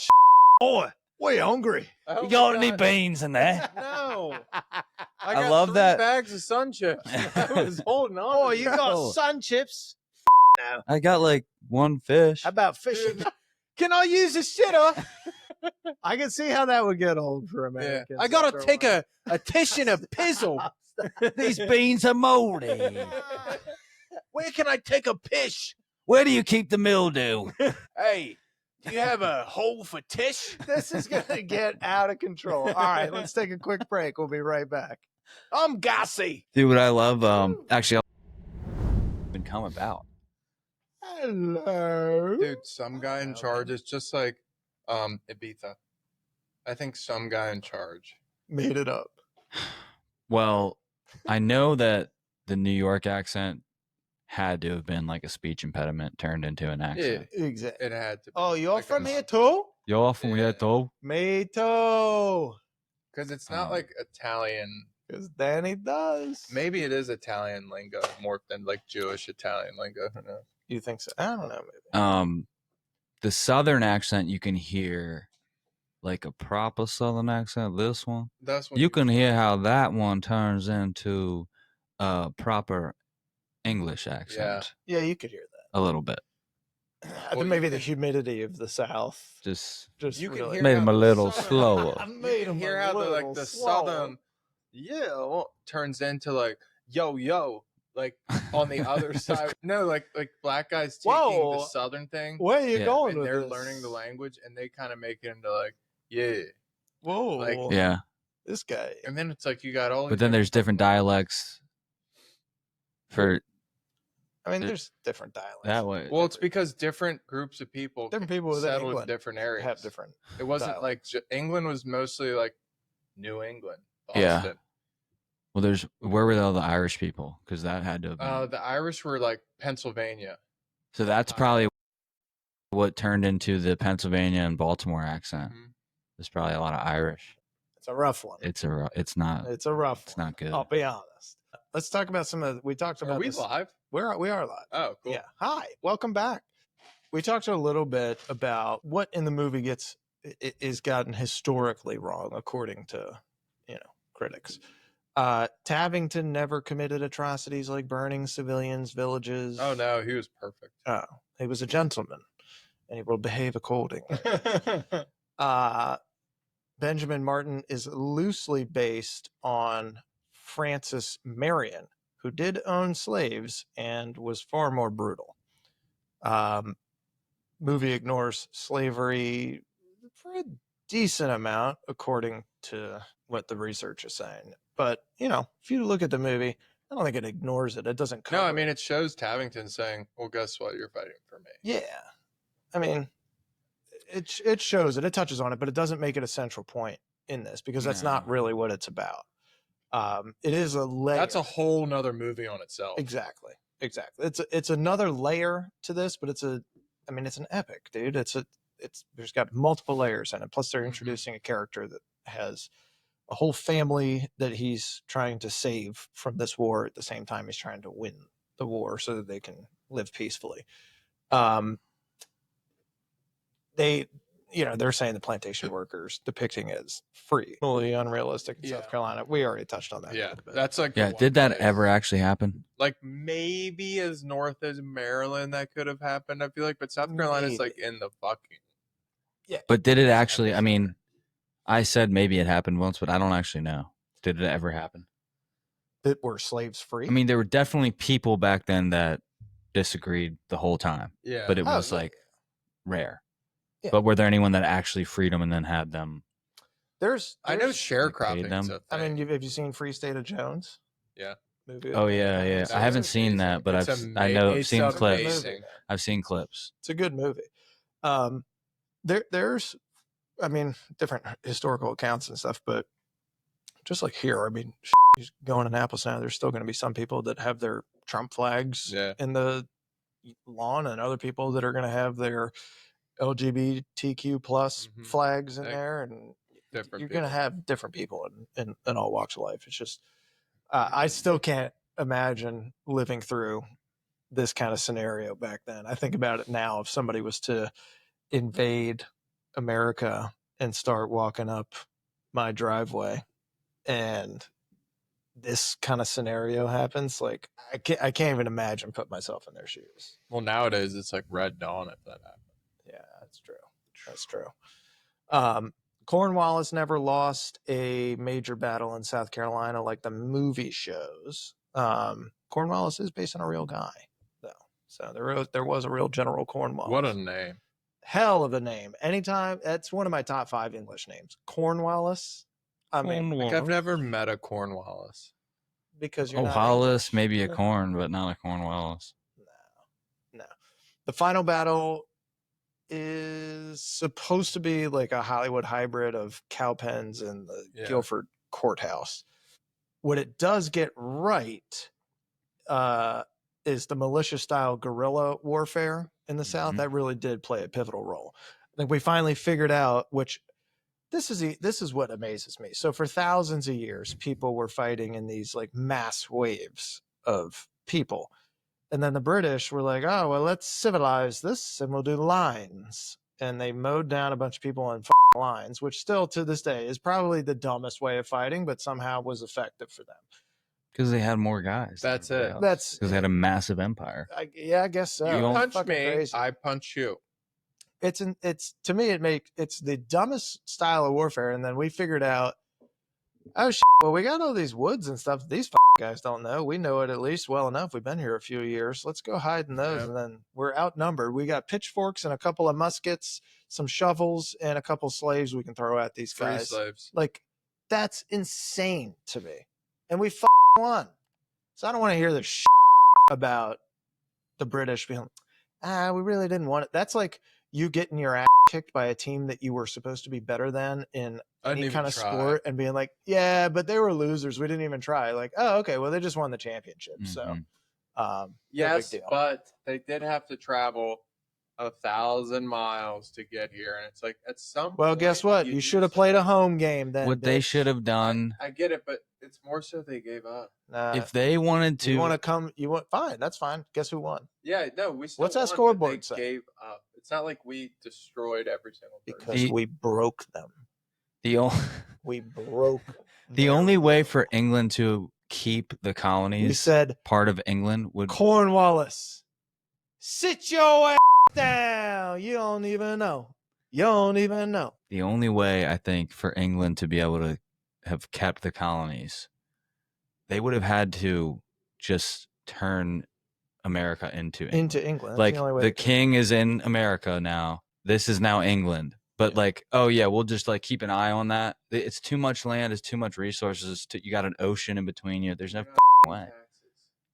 Boy, we hungry. You got any beans in there? No. I got love 3 that. bags of Sun Chips. I was holding on. Oh, to you that. got No. sun chips? No. I got like one fish. How about fishing? Can I use a shitter? I can see how that would get old for Yeah. Americans. I gotta after take while. a tish and a pizzle. These beans are moldy. Where can I take a pish? Where do you keep the mildew? Hey, do you have a hole for tish? This is going to get out of control. All right, let's take a quick break. We'll be right back. I'm gassy. Dude, what I love, actually, been come about. Hello. Dude, some guy in charge is just like Ibiza. I think some guy in charge. Made it up. Well, I know that the New York accent had to have been like a speech impediment turned into an accent. Exactly. It had to be. Oh, you're Like from a- here too? You're from here too? Me too. Because it's not like Italian. Because Danny does. Maybe it is Italian lingo more than like Jewish Italian lingo. Who knows? You think so? I don't know. Maybe. The Southern accent you can hear like a proper Southern accent. This one, That's what you can hear how that one turns into a proper English accent. Yeah, you could hear A little bit. that. I Well, think maybe you the can- humidity of the South. Just Just can really hear made how him a the little Southern- slower. I You made can him hear a how the little the slower. Southern turns into like yo like on the other side. No, like black guys taking Whoa. the Southern thing Where are you Yeah. going and with they're this? learning the language and they kind of make it into like yeah. Whoa. like- Yeah. This guy. And then it's like you got all. But then there's different dialects for I mean, It- there's different dialects. that way. Well, it's because different groups of people Different people within settled in England different areas. have different. It wasn't like dialects. England was mostly like New England. Yeah. Boston. Well, where were all the Irish people? Because that had to have been. The Irish were like Pennsylvania. So that's probably what turned into the Pennsylvania and Baltimore accent. Mhm. There's probably a lot of Irish. It's a rough one. It's not. It's a rough It's one. not good. I'll be honest. Let's talk about some of. We talked about. Are we this. live? We are live. Oh, cool. Yeah. Hi. Welcome back. We talked a little bit about what in the movie is gotten historically wrong, according to critics. Tavington never committed atrocities like burning civilians, villages. Oh no, he was perfect. Oh, he was a gentleman, and he will behave accordingly. Benjamin Martin is loosely based on Francis Marion, who did own slaves and was far more brutal. Movie ignores slavery for a decent amount, according to what the research is saying. But, if you look at the movie, I don't think it ignores it. It doesn't cover No, I mean it shows Tavington saying, "Well, guess what? You're fighting for me." Yeah. I mean, it shows it. It touches on it, but it doesn't make it a central point in this because that's not No. really what it's about. It is a layer. That's a whole nother movie on itself. Exactly. It's another layer to this, but it's an epic, dude. There's got multiple layers in it. Plus, they're introducing a character that has a whole family that he's trying to save from this war at the same time he's trying to win the war so that they can live peacefully. They're saying the plantation workers depicting it as free, totally unrealistic in Yeah. South Carolina. We already touched on that. a Yeah, little bit. that's like the Yeah. one Did that place. ever actually happen? Like maybe as north as Maryland that could have happened. I feel like, but South Carolina's like in the fucking. But did it actually? I mean, I said maybe it happened once, but I don't actually know. Did it ever happen? that were slaves free. I mean, there were definitely people back then that disagreed the whole time, Yeah, but it Oh, was yeah. like rare. Yeah. But were there anyone that actually freed them and then had them? I know there's- sharecropping. them. I mean, have you seen Free State of Jones? Yeah. Movie. Oh yeah, yeah. That I haven't was seen that, amazing. but It's I've seen clips. amazing. I've seen clips. It's a good movie. There's, different historical accounts and stuff, but just like here, he's going in Annapolis now. There's still going to be some people that have their Trump flags Yeah. in the lawn, and other people that are going to have their LGBTQ plus Mhm. flags in Like, there, and different you're going to people. have different people in all walks of life. It's just, I still can't imagine living through this kind of scenario back then. I think about it now. If somebody was to invade America and start walking up my driveway and this kind of scenario happens, like I can't even imagine putting myself in their shoes. Well, nowadays it's like Red Dawn if that happens. Yeah, that's true. That's true. Cornwallis never lost a major battle in South Carolina like the movie shows. Cornwallis is based on a real guy, though. So there was a real General Cornwallis. What a name. Hell of a name. Anytime, that's one of my top 5 English names. Cornwallis. I mean, Like, I've never met a Cornwallis. because you're Oh, not Hollis, English. maybe a corn, but not a Cornwallis. No. The final battle is supposed to be like a Hollywood hybrid of Cowpens and the Guilford Courthouse. What it does get right is the militia-style guerrilla warfare in the South. That really did play a pivotal role. I think we finally figured out, which this is what amazes me. So for thousands of years, people were fighting in these like mass waves of people. And then the British were like, oh, well, let's civilize this and we'll do lines. And they mowed down a bunch of people on lines, which still to this day is probably the dumbest way of fighting, but somehow was effective for them. Because they had more guys. That's it. That's because they had a massive empire. I guess so. You That's punch me, crazy. I punch you. It's to me it's the dumbest style of warfare. And then we figured out, oh shit, well, we got all these woods and stuff these guys don't know. We know it at least well enough. We've been here a few years. Let's go hide in those. Yep. And then we're outnumbered. We got pitchforks and a couple of muskets, some shovels, and a couple slaves we can throw at these Free guys. slaves. Like, that's insane to me. And we won. So I don't want to hear the shit about the British being, we really didn't want it. That's like you getting your ass kicked by a team that you were supposed to be better than in any kind of sport and being like, yeah, but they were losers. We didn't even try. Like, oh, okay, well, they just won the championship. So, yes, no big deal. but they did have to travel 1,000 miles to get here. And it's like, at some Well, point, guess what? You should have played a home game then. What they should have done. I get it, but it's more so they gave up. If they wanted to. You want to come, fine, that's fine. Guess who won? Yeah, no, we still What's that won, scoreboard but say? they gave up. It's not like we destroyed every single person. Because we broke them. We broke The only way for England to keep the colonies we said, part of England would Cornwallis, sit your ass down. You don't even know. You don't even know. the only way, I think, for England to be able to have kept the colonies, they would have had to just turn America into England. That's like the only way the king is in America now. This is now England. But like, oh yeah, we'll just like keep an eye on that. It's too much land. It's too much resources. You got an ocean in between you. There's no way.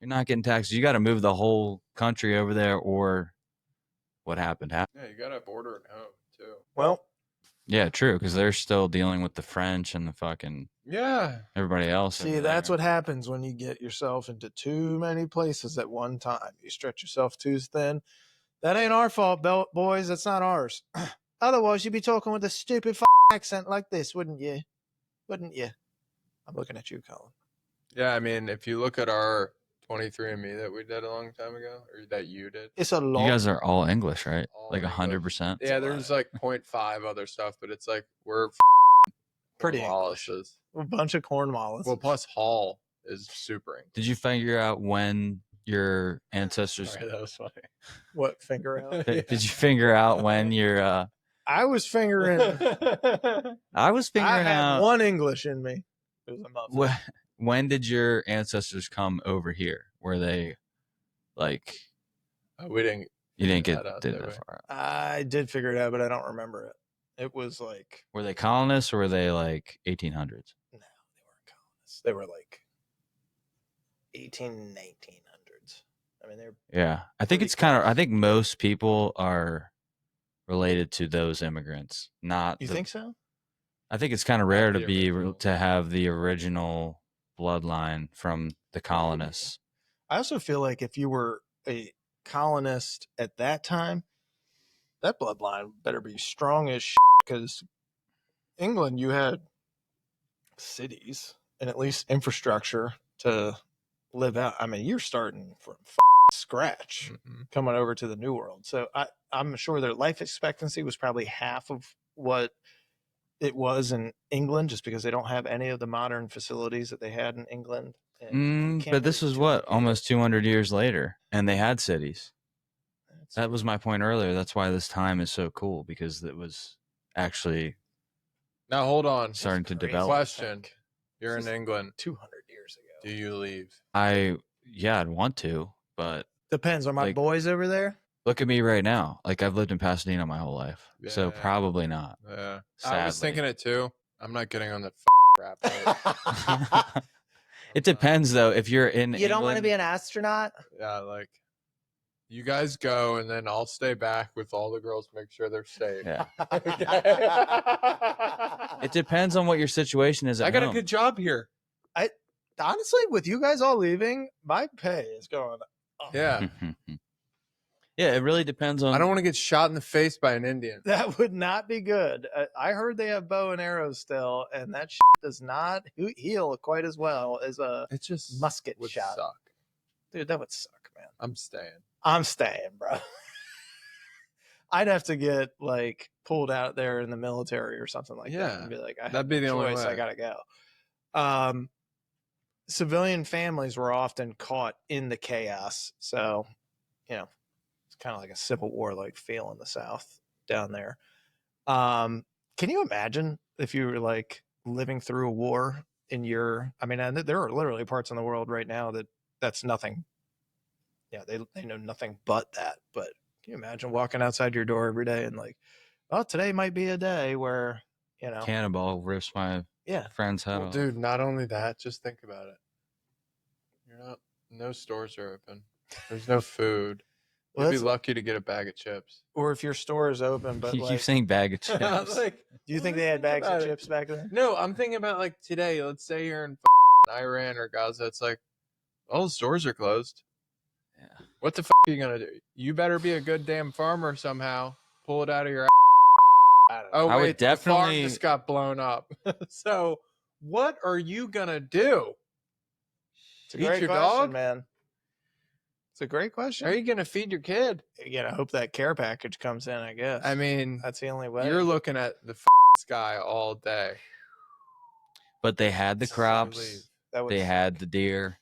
You're not getting taxes. You got to move the whole country over there, or what happened? Yeah, you got to border at home too. Well, yeah, true, because they're still dealing with the French and the fucking everybody else. See, that's what happens when you get yourself into too many places at one time. You stretch yourself too thin. That ain't our fault, boys. That's not ours. Otherwise, you'd be talking with a stupid accent like this, wouldn't you? Wouldn't you? I'm looking at you, Colin. Yeah, I mean, if you look at our 23andMe that we did a long time ago, or that you did. It's a lot. You guys are all English, right? All Like English. 100%. Yeah, there's like 0.5 other stuff, but it's like we're pretty Cornwallises. A bunch of Cornwallis. Well, plus Hall is super English. Did you figure out when your ancestors? Sorry, that was funny. What, finger out? Did you figure out when your? I was fingering. I was figuring I had out one English in me. It was a muffin. When did your ancestors come over here? Were they like? We didn't. You didn't figure get that out, did did that we? far out. I did figure it out, but I don't remember it. It was like, Were they colonists or were they like 1800s? no, they weren't colonists. They were like 1900s. I mean, they're Yeah, I think pretty it's kind of. I think most people are related to those immigrants. Not You think so? I think it's kind of rare to the be original. to have the original bloodline from the colonists. I also feel like if you were a colonist at that time, that bloodline better be strong as shit, because England, you had cities and at least infrastructure to live out. I mean, you're starting from scratch Mhm. coming over to the New World. So I'm sure their life expectancy was probably half of what it was in England, just because they don't have any of the modern facilities that they had in England. And you can't But this really was what, duplicate it. almost 200 years later, and they had cities. That's- That was my point earlier. That's why this time is so cool, because it was actually Now hold on. starting to crazy. develop. Question: You're This in is England. 200 years ago. Do you leave? Yeah, I'd want to, but Depends on my like- boys over there. look at me right now. Like, I've lived in Pasadena my whole life, so Yeah. probably not. Yeah. Sadly. I was thinking it too. I'm not getting on the crap. It depends though. If you're in You don't want to England- be an astronaut? Yeah, like you guys go, and then I'll stay back with all the girls, make sure they're safe. Yeah. Okay. It depends on what your situation is. At I got a home. good job here. Honestly, with you guys all leaving, my pay is going up. Yeah. Yeah, it really depends on. I don't want to get shot in the face by an Indian. That would not be good. I heard they have bow and arrows still, and that does not heal quite as well as a It just musket would shot. suck. Dude, that would suck, man. I'm staying. I'm staying, bro. I'd have to get like pulled out there in the military or something like that, Yeah, and be like, I that'd have be no the only choice. I way. gotta go. Civilian families were often caught in the chaos, so it's kind of like a civil war like feel in the South down there. Can you imagine if you were like living through a war in your? I mean, and there are literally parts in the world right now that's nothing. Yeah, they know nothing but that. But can you imagine walking outside your door every day and like, oh, today might be a day where Cannonball rips my yeah, friend's head Well, off. dude, not only that, just think about it. No stores are open. There's no food. Well, You'd be that's- lucky to get a bag of chips. or if your store is open, but You like, keep saying bag of chips. do you think they had bags of chips back then? No, I'm thinking about like today. Let's say you're in Iran or Gaza. It's like all the stores are closed. Yeah. What the are you gonna do? You better be a good damn farmer somehow. Pull it out of your. Oh I would wait, the farm definitely- just got blown up. So what are you gonna do? It's a Eat great your question, dog? man. It's a great question. Are you gonna feed your kid? Again, I hope that care package comes in. I guess. I mean, that's the only way. you're looking at the sky all day. But they had the Before you crops. leave. That would They suck. had the deer.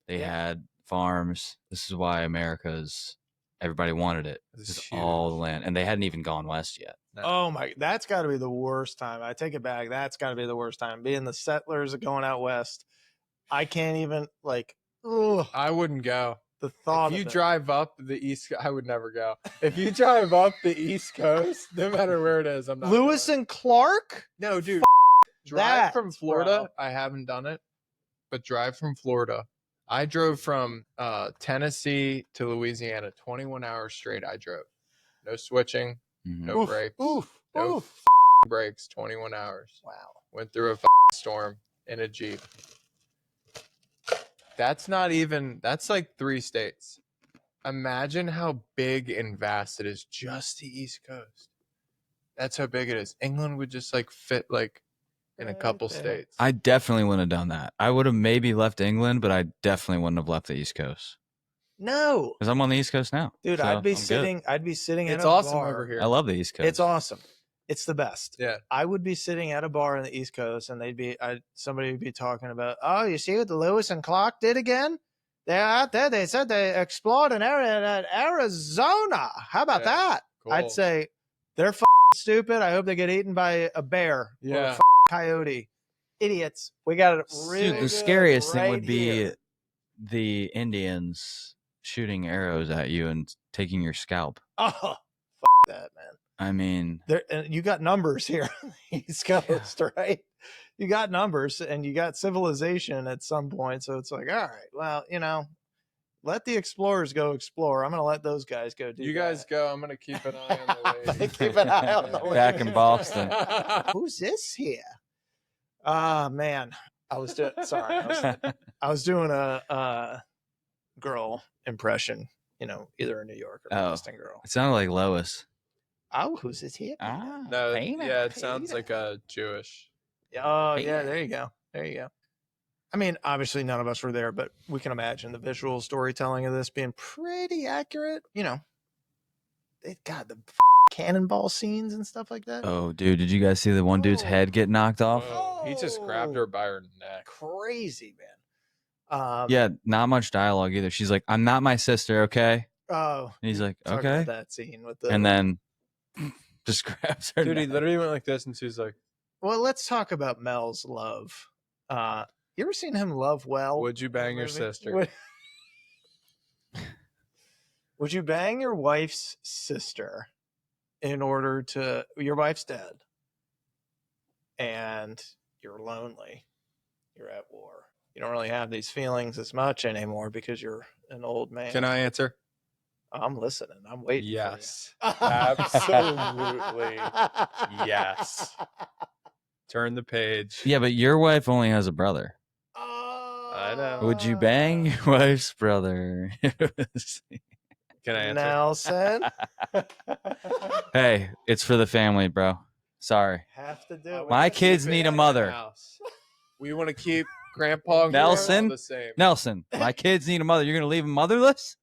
They Yeah. had farms. This is why America's. Everybody wanted it. This It's is all the huge. land, and they hadn't even gone west yet. No. Oh my, that's got to be the worst time. I take it back. That's got to be the worst time. Being the settlers going out west, I can't even like. Ugh, I wouldn't go. the thought. If you of it. drive up the east, I would never go. If you drive up the East Coast, no matter where it is, I'm not. Lewis going. and Clark. No, dude. Drive that, from Florida. bro. I haven't done it, but drive from Florida. I drove from Tennessee to Louisiana, 21 hours straight. I drove, no switching, Mhm. no Oof, brakes, oof, no oof. brakes. 21 hours. Wow. Went through a storm in a Jeep. That's not even. That's like 3 states. Imagine how big and vast it is, just the East Coast. That's how big it is. England would just like fit like in a Right couple there. states. I definitely wouldn't have done that. I would have maybe left England, but I definitely wouldn't have left the East Coast No, because I'm on the East Coast now. dude, so I'd be I'm good. sitting. I'd be sitting at It's a awesome bar. over here. I love the East Coast. It's awesome. It's the best. Yeah. I would be sitting at a bar in the East Coast, and somebody would be talking about, oh, you see what the Lewis and Clark did again? They're out there. They said they explored an area in Arizona. How about Yeah, that? cool. I'd say they're stupid. I hope they get eaten by a bear or Yeah. a coyote. Idiots. We got it really Dude, the good scariest thing right would be here. the Indians shooting arrows at you and taking your scalp. Oh, that, man. I mean, And you got numbers here on the East Coast, right? You got numbers and you got civilization at some point. So it's like, all right, well, let the explorers go explore. I'm going to let those guys go do You that. guys go. I'm gonna keep an eye on the way. Keep an eye on the way. Back in Boston. Who's this here? Man, I was doing, sorry. I was doing a girl impression, either a New York or Oh. Boston girl. it sounded like Lois. Oh, who's this here? No, yeah, it sounds like a Jewish. Oh, yeah, Yeah. there you go. There you go. I mean, obviously none of us were there, but we can imagine the visual storytelling of this being pretty accurate. You know, they got the cannonball scenes and stuff like that. Oh, dude, did you guys see the one dude's Oh. head get knocked off? Whoa, he just grabbed her by her neck. Crazy, man. Yeah, not much dialogue either. She's like, "I'm not my sister, okay?" Oh, And he's like, talk "Okay." about that scene with the. And then just grabs her. Dude, he neck. literally went like this, and she's like, Well, let's talk about Mel's love. You ever seen him love well? "Would you in a bang your movie? sister?" Would you bang your wife's sister in order to? Your wife's dead, and you're lonely. You're at war. You don't really have these feelings as much anymore because you're an old man. Can I answer? I'm listening. I'm waiting. Yes, for you. absolutely. Yes. Turn the page. Yeah, but your wife only has a brother. I know. Would you bang your wife's brother? Can I answer? Nelson? Hey, it's for the family, bro. Sorry. Have to do I it. My wanna kids keep it need a in the mother. house. We want to keep Grandpa and Grandma Nelson? the same. Nelson, my kids need a mother. You're going to leave them motherless?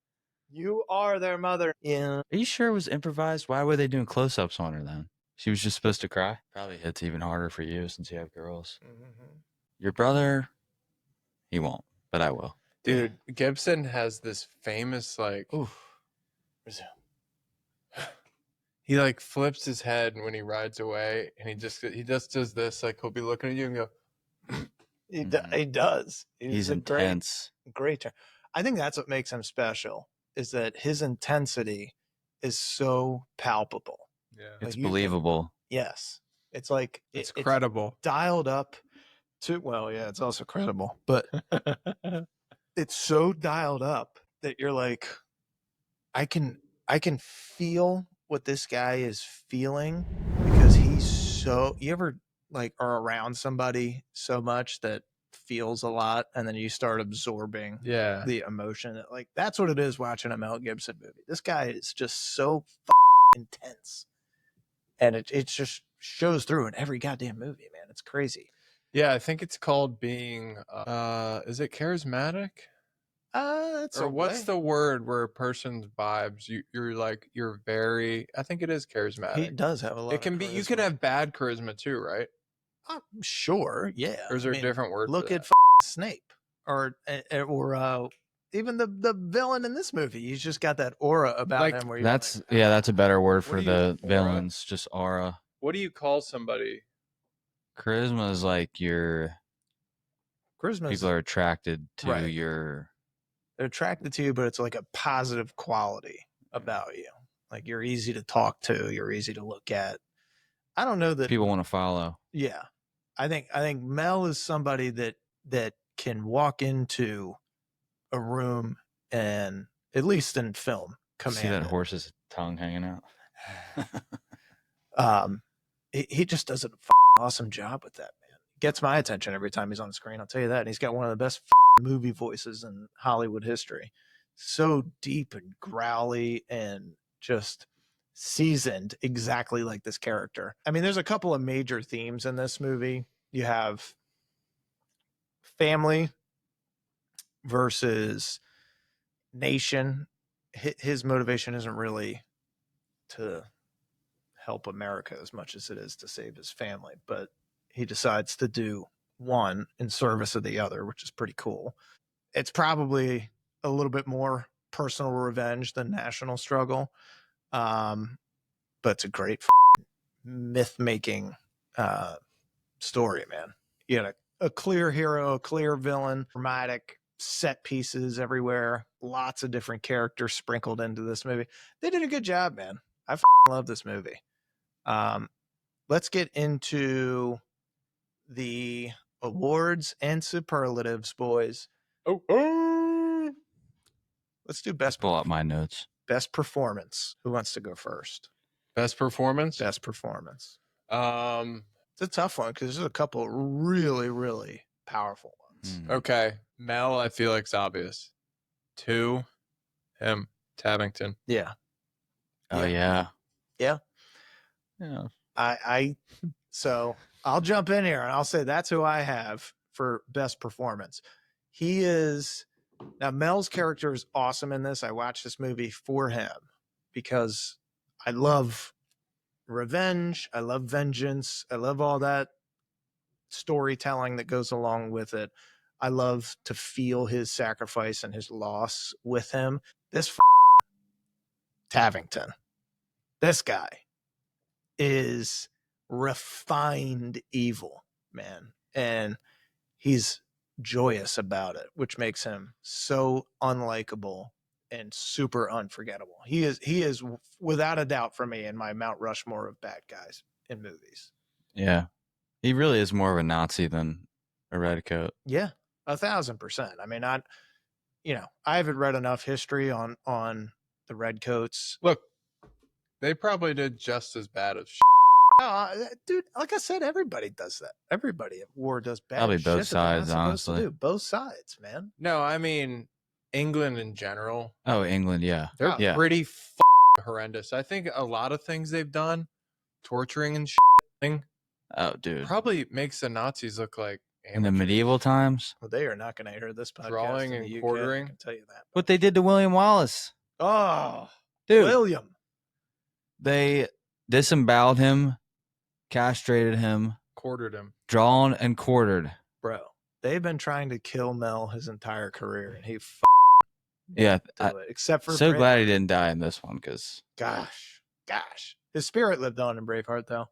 You are their mother. Yeah. Are you sure it was improvised? Why were they doing close-ups on her then? She was just supposed to cry? Probably hits even harder for you since you have girls. Mm-hmm. Your brother, he won't, but I will. Dude, Gibson has this famous like Oof. Resume. he like flips his head when he rides away, and he just does this, like he'll be looking at you and go, He does. He's a intense. great turn. I think that's what makes him special, is that his intensity is so palpable. yeah, It's you can- believable. Yes. It's like it's credible. dialed up to, well, yeah, it's also credible, but it's so dialed up that you're like, I can feel what this guy is feeling, because he's so, you ever like are around somebody so much that feels a lot and then you start absorbing Yeah, the emotion. Like that's what it is watching a Mel Gibson movie. This guy is just so intense, and it just shows through in every goddamn movie, man. It's crazy. yeah. I think it's called being. Is it charismatic? That's Or a what's way. the word where a person's vibes? You're very. I think it is He charismatic. does have a lot. It can of be. You charisma. can have bad charisma too, right? I'm sure, yeah. Or is there a different word? Look for at that? Snape, or even the villain in this movie. He's just got that aura about Like, him. Where you're That's like, that's a better word What for do you- the aura? villains. Just aura. What do you call somebody? Charisma is like your charisma. people are attracted to Right. your. They're attracted to you, but it's like a positive quality about you. Like you're easy to talk to. You're easy to look at. I don't know that People want to follow. Yeah, I think Mel is somebody that can walk into a room and, at least in film, command See that it. horse's tongue hanging out? He just does an awesome job with that, man. Gets my attention every time he's on the screen. I'll tell you that. And he's got one of the best movie voices in Hollywood history. So deep and growly and just seasoned, exactly like this character. I mean, there's a couple of major themes in this movie. You have family versus nation. His motivation isn't really to help America as much as it is to save his family, but he decides to do one in service of the other, which is pretty cool. It's probably a little bit more personal revenge than national struggle, but it's a great myth-making story, man. You had a clear hero, a clear villain, dramatic set pieces everywhere, lots of different characters sprinkled into this movie. They did a good job, man. I love this movie. Let's get into the awards and superlatives, boys. Oh, Let's do best Pull up my notes. best performance. Who wants to go first? best performance. Best performance. Um. It's a tough one because there's a couple really, really powerful ones. Okay, Mel. I feel like it's obvious. 2, him, Tavington. Yeah. Oh Yeah. yeah. Yeah. So I'll jump in here and I'll say that's who I have for best performance. He is now Mel's character is awesome in this. I watched this movie for him because I love revenge. I love vengeance. I love all that storytelling that goes along with it. I love to feel his sacrifice and his loss with him. This Tavington, this guy is refined evil, man. And he's joyous about it, which makes him so unlikable and super unforgettable. He is without a doubt for me in my Mount Rushmore of bad guys in movies. Yeah. He really is more of a Nazi than a redcoat. Yeah, 1,000%. I mean, I haven't read enough history on the redcoats. Look, they probably did just as bad as Dude, like I said, everybody does that. Everybody at war does bad Probably shit both that they're not sides, supposed to honestly. do. Both sides, man. No, I mean England in general. Oh, England, yeah. They're Yeah. pretty horrendous. I think a lot of things they've done, torturing and Oh, dude. probably makes the Nazis look like In the amateurs. medieval times, Well, they are not going to hear this podcast. Drawing in and the UK, quartering. I can tell you that. what they did to William Wallace. Oh, Dude, William. they disemboweled him, castrated him, Quartered him. drawn and quartered. Bro, they've been trying to kill Mel his entire career, and he Yeah. do it. Except for So Braveheart. glad he didn't die in this one because, Gosh. His spirit lived on in Braveheart, though.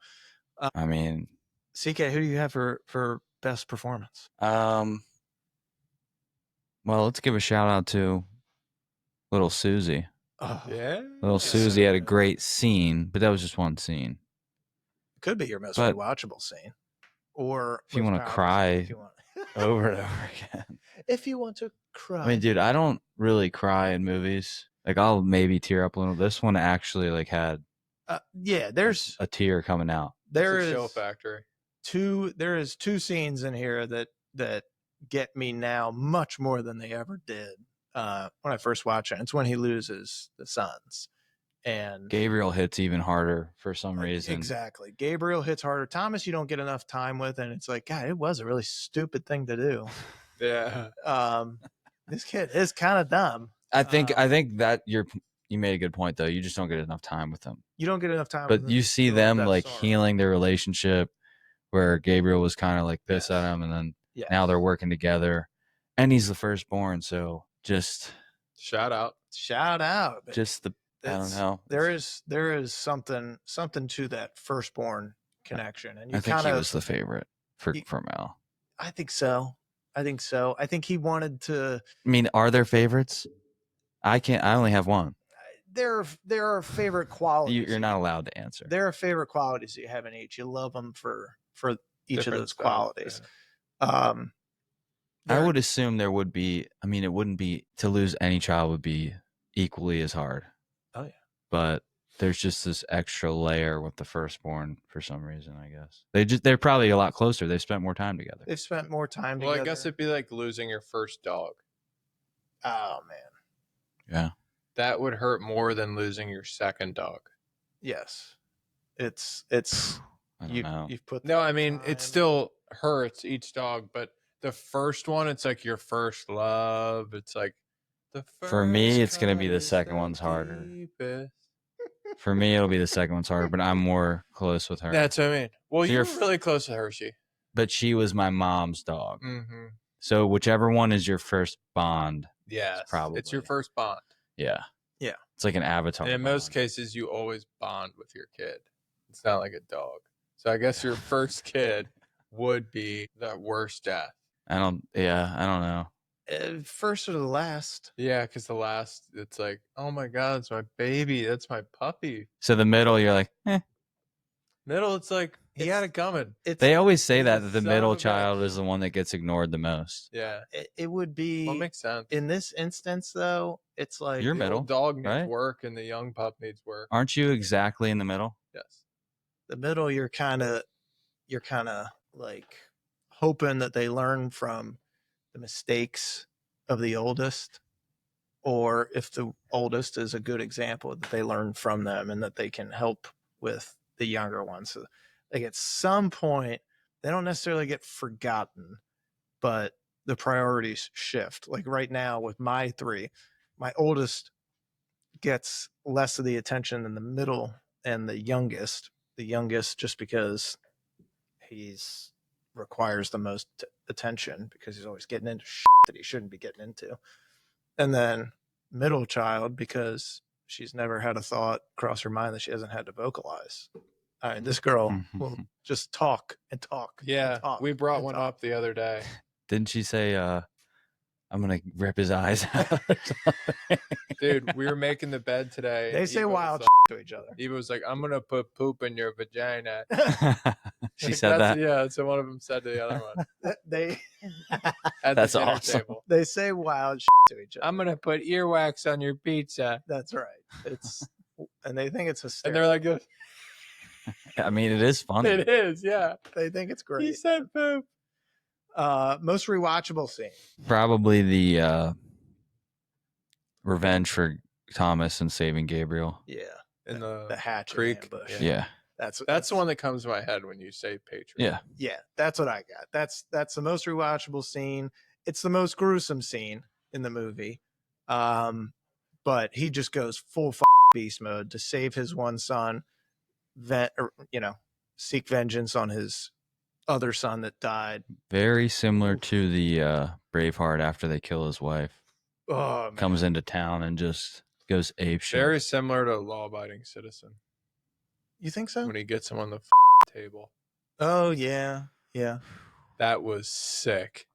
I mean, CK, who do you have for best performance? well, let's give a shout out to little Susie. Oh, Yeah. Little Susie had a great scene, but that was just one scene. could be your most But- rewatchable scene. Or If you with wanna powers, cry if you want. Over and over again. If you want to cry. I mean, dude, I don't really cry in movies. Like, I'll maybe tear up a little. This one actually like had yeah, there's a tear coming out. there It's a chill is factory. there is two scenes in here that get me now much more than they ever did when I first watched it. It's when he loses the sons. And Gabriel hits even harder for some reason. exactly. Gabriel hits harder. Thomas, you don't get enough time with, and it's like, God, it was a really stupid thing to do. Yeah. This kid is kind of dumb. I think that you made a good point though. You just don't get enough time with them. You don't get enough time. But with you him see to them that like sorrow. healing their relationship, where Gabriel was kind of like pissed Yes. at him, and then Yes. now they're working together, and he's the firstborn, so just Shout out. Shout out. just the I don't It's- know. There is something to that firstborn connection, and you I think kind he of. was the favorite for Mel. I think so. I think he wanted to. I mean, are there favorites? I only have one. There are favorite qualities. You're not allowed to answer. There are favorite qualities you have in each. You love them for each of Different those stuff, qualities. yeah. I there- would assume there would be. I mean, it wouldn't be to lose any child would be equally as hard. Oh, yeah. But there's just this extra layer with the firstborn for some reason. I guess they're probably a lot closer. They've spent more time together. They've spent more time Well, together. I guess it'd be like losing your first dog. Oh man. Yeah. That would hurt more than losing your second dog. Yes. It's I don't know. you've put No, I mean, it time. still hurts each dog, but the first one, it's like your first love. It's like the first For me, it's gonna be cut the is second one's harder. deepest. For me, it'll be the second one's harder, but I'm more close with her. That's what I mean. Well, So you're you're really close to Hershey. But she was my mom's dog. Mm-hmm. So whichever one is your first bond, Yes, probably. it's your first bond. yeah. Yeah. It's like an avatar. And in most bond. cases, you always bond with your kid. It's not like a dog. So I guess your first kid would be the worst death. I don't know. First or the last. Yeah, because the last, it's like, oh my God, it's my baby. That's my puppy. So the middle, you're like, Middle, it's like, he had it coming. It's they always say He's that a the son middle of a bitch. child is the one that gets ignored the most. Yeah. it would be Well, it makes sense. in this instance though. It's like You're The middle, old dog needs right? work and the young pup needs work. Aren't you exactly in the middle? Yes. the middle. You're kind of like hoping that they learn from the mistakes of the oldest, or if the oldest is a good example, that they learn from them and that they can help with the younger ones. So, like at some point, they don't necessarily get forgotten, but the priorities shift. Like right now with my 3, my oldest gets less of the attention than the middle and the youngest. The youngest just because he's requires the most attention because he's always getting into shit that he shouldn't be getting into. And then middle child because she's never had a thought cross her mind that she hasn't had to vocalize. All right, this girl will just talk and talk. Yeah, and talk we brought and one talk. up the other day. Didn't she say, I'm going to rip his eyes out or something? Dude, we were making the bed today. They say Eva was wild like, to each other. Eva was like, I'm going to put poop in your vagina. She Like, said that? Yeah, so one of them said to the other one. They At That's the dinner awesome. table. they say wild to each other. I'm going to put earwax on your pizza. That's right. It's and they think it's And hysterical. they're like, I mean, it is funny. it is, yeah. They think it's great. He said poop. Most rewatchable scene. Probably the revenge for Thomas and saving Gabriel. Yeah. In The the hatchet creek. ambush. Yeah. That's the one that comes to my head when you say Patriot. Yeah. Yeah, that's what I got. That's the most rewatchable scene. It's the most gruesome scene in the movie. But he just goes full beast mode to save his one son, seek vengeance on his other son that died. Very similar to the Braveheart after they kill his wife. Oh, man. Comes into town and just goes apeshit. Very similar to Law Abiding Citizen You think so? when he gets him on the table. Oh, yeah. Yeah. That was sick.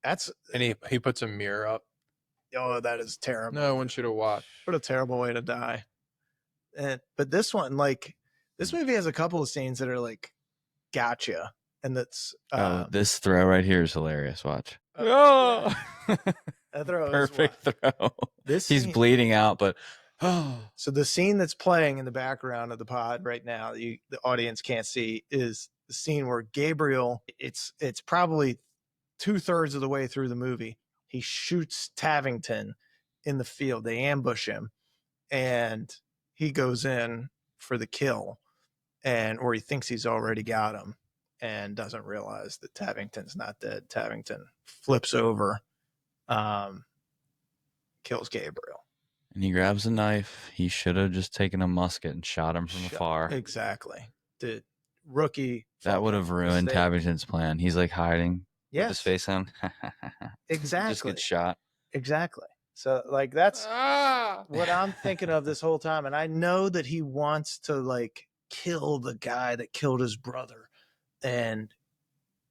That's And he puts a mirror up. oh, that is terrible. No, I want you to watch. What a terrible way to die. But this one, like, this movie has a couple of scenes that are like, gotcha. And that's this throw right here is hilarious. Watch. Oh, that throw is Perfect throw. This He's scene- bleeding out, but So the scene that's playing in the background of the pod right now, the audience can't see, is the scene where Gabriel. It's probably 2/3 of the way through the movie. He shoots Tavington in the field. They ambush him, and he goes in for the kill, or he thinks he's already got him, and doesn't realize that Tavington's not dead. Tavington flips over, kills Gabriel. and he grabs a knife. He should have just taken a musket and shot him from afar. Exactly. The rookie. That would have ruined mistake. Tavington's plan. He's like hiding with his Yes, face on. exactly. Just gets shot. Exactly. So like that's ah. what I'm thinking of this whole time. And I know that he wants to like kill the guy that killed his brother. And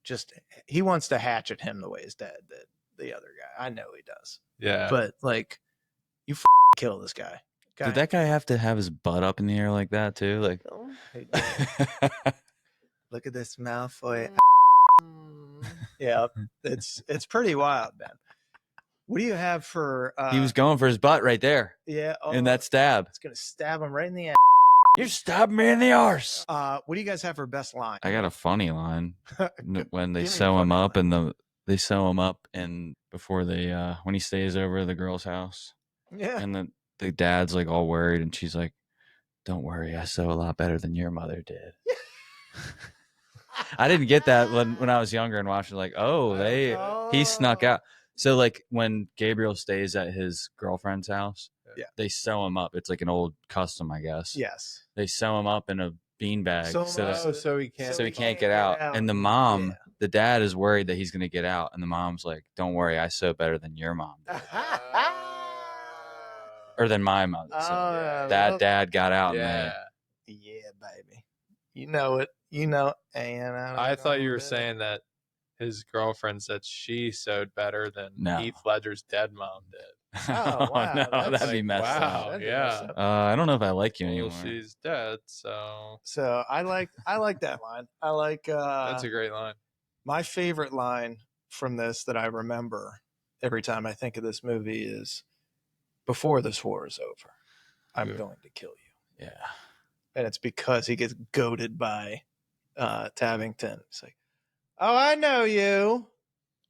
just he wants to hatchet him the way his dad did the other guy. I know he does. Yeah. But like you kill this guy. Did that guy have to have his butt up in the air like that too? Like, Oh, he did. Look at this Malfoy. Yeah, it's pretty wild, man. What do you have for he was going for his butt right there yeah, in that stab. it's gonna stab him right in the ass. You stabbed me in the arse. What do you guys have for best line? I got a funny line when they Give me a sew him funny up and they sew him up and before they when he stays over at the girl's house Yeah. and the dad's like all worried and she's like, "Don't worry, I sew a lot better than your mother did." I didn't get that when I was younger and watching like, he snuck out. So like when Gabriel stays at his girlfriend's house, Yeah. they sew him up. It's like an old custom, I guess. Yes. They sew him up in a beanbag So he can't. so he can't get out. And the mom, the dad is worried that he's gonna get out, and the mom's like, "Don't worry, I sew better than your mom did." Or than my mother. So that dad got out. Yeah. Yeah, baby. You know it. You know. And I thought you were saying that his girlfriend said she sewed better than No. Heath Ledger's dead mom did. Oh, wow. No, That's that'd be like, messed wow. up. That'd be Yeah. messed up. I don't know if I like you Well, anymore. she's dead, so So I like that line. I like that's a great line. my favorite line from this that I remember every time I think of this movie is, "Before this war is over, I'm Yeah. going to kill you." Yeah. And it's because he gets goaded by Tavington. It's like, "Oh, I know you.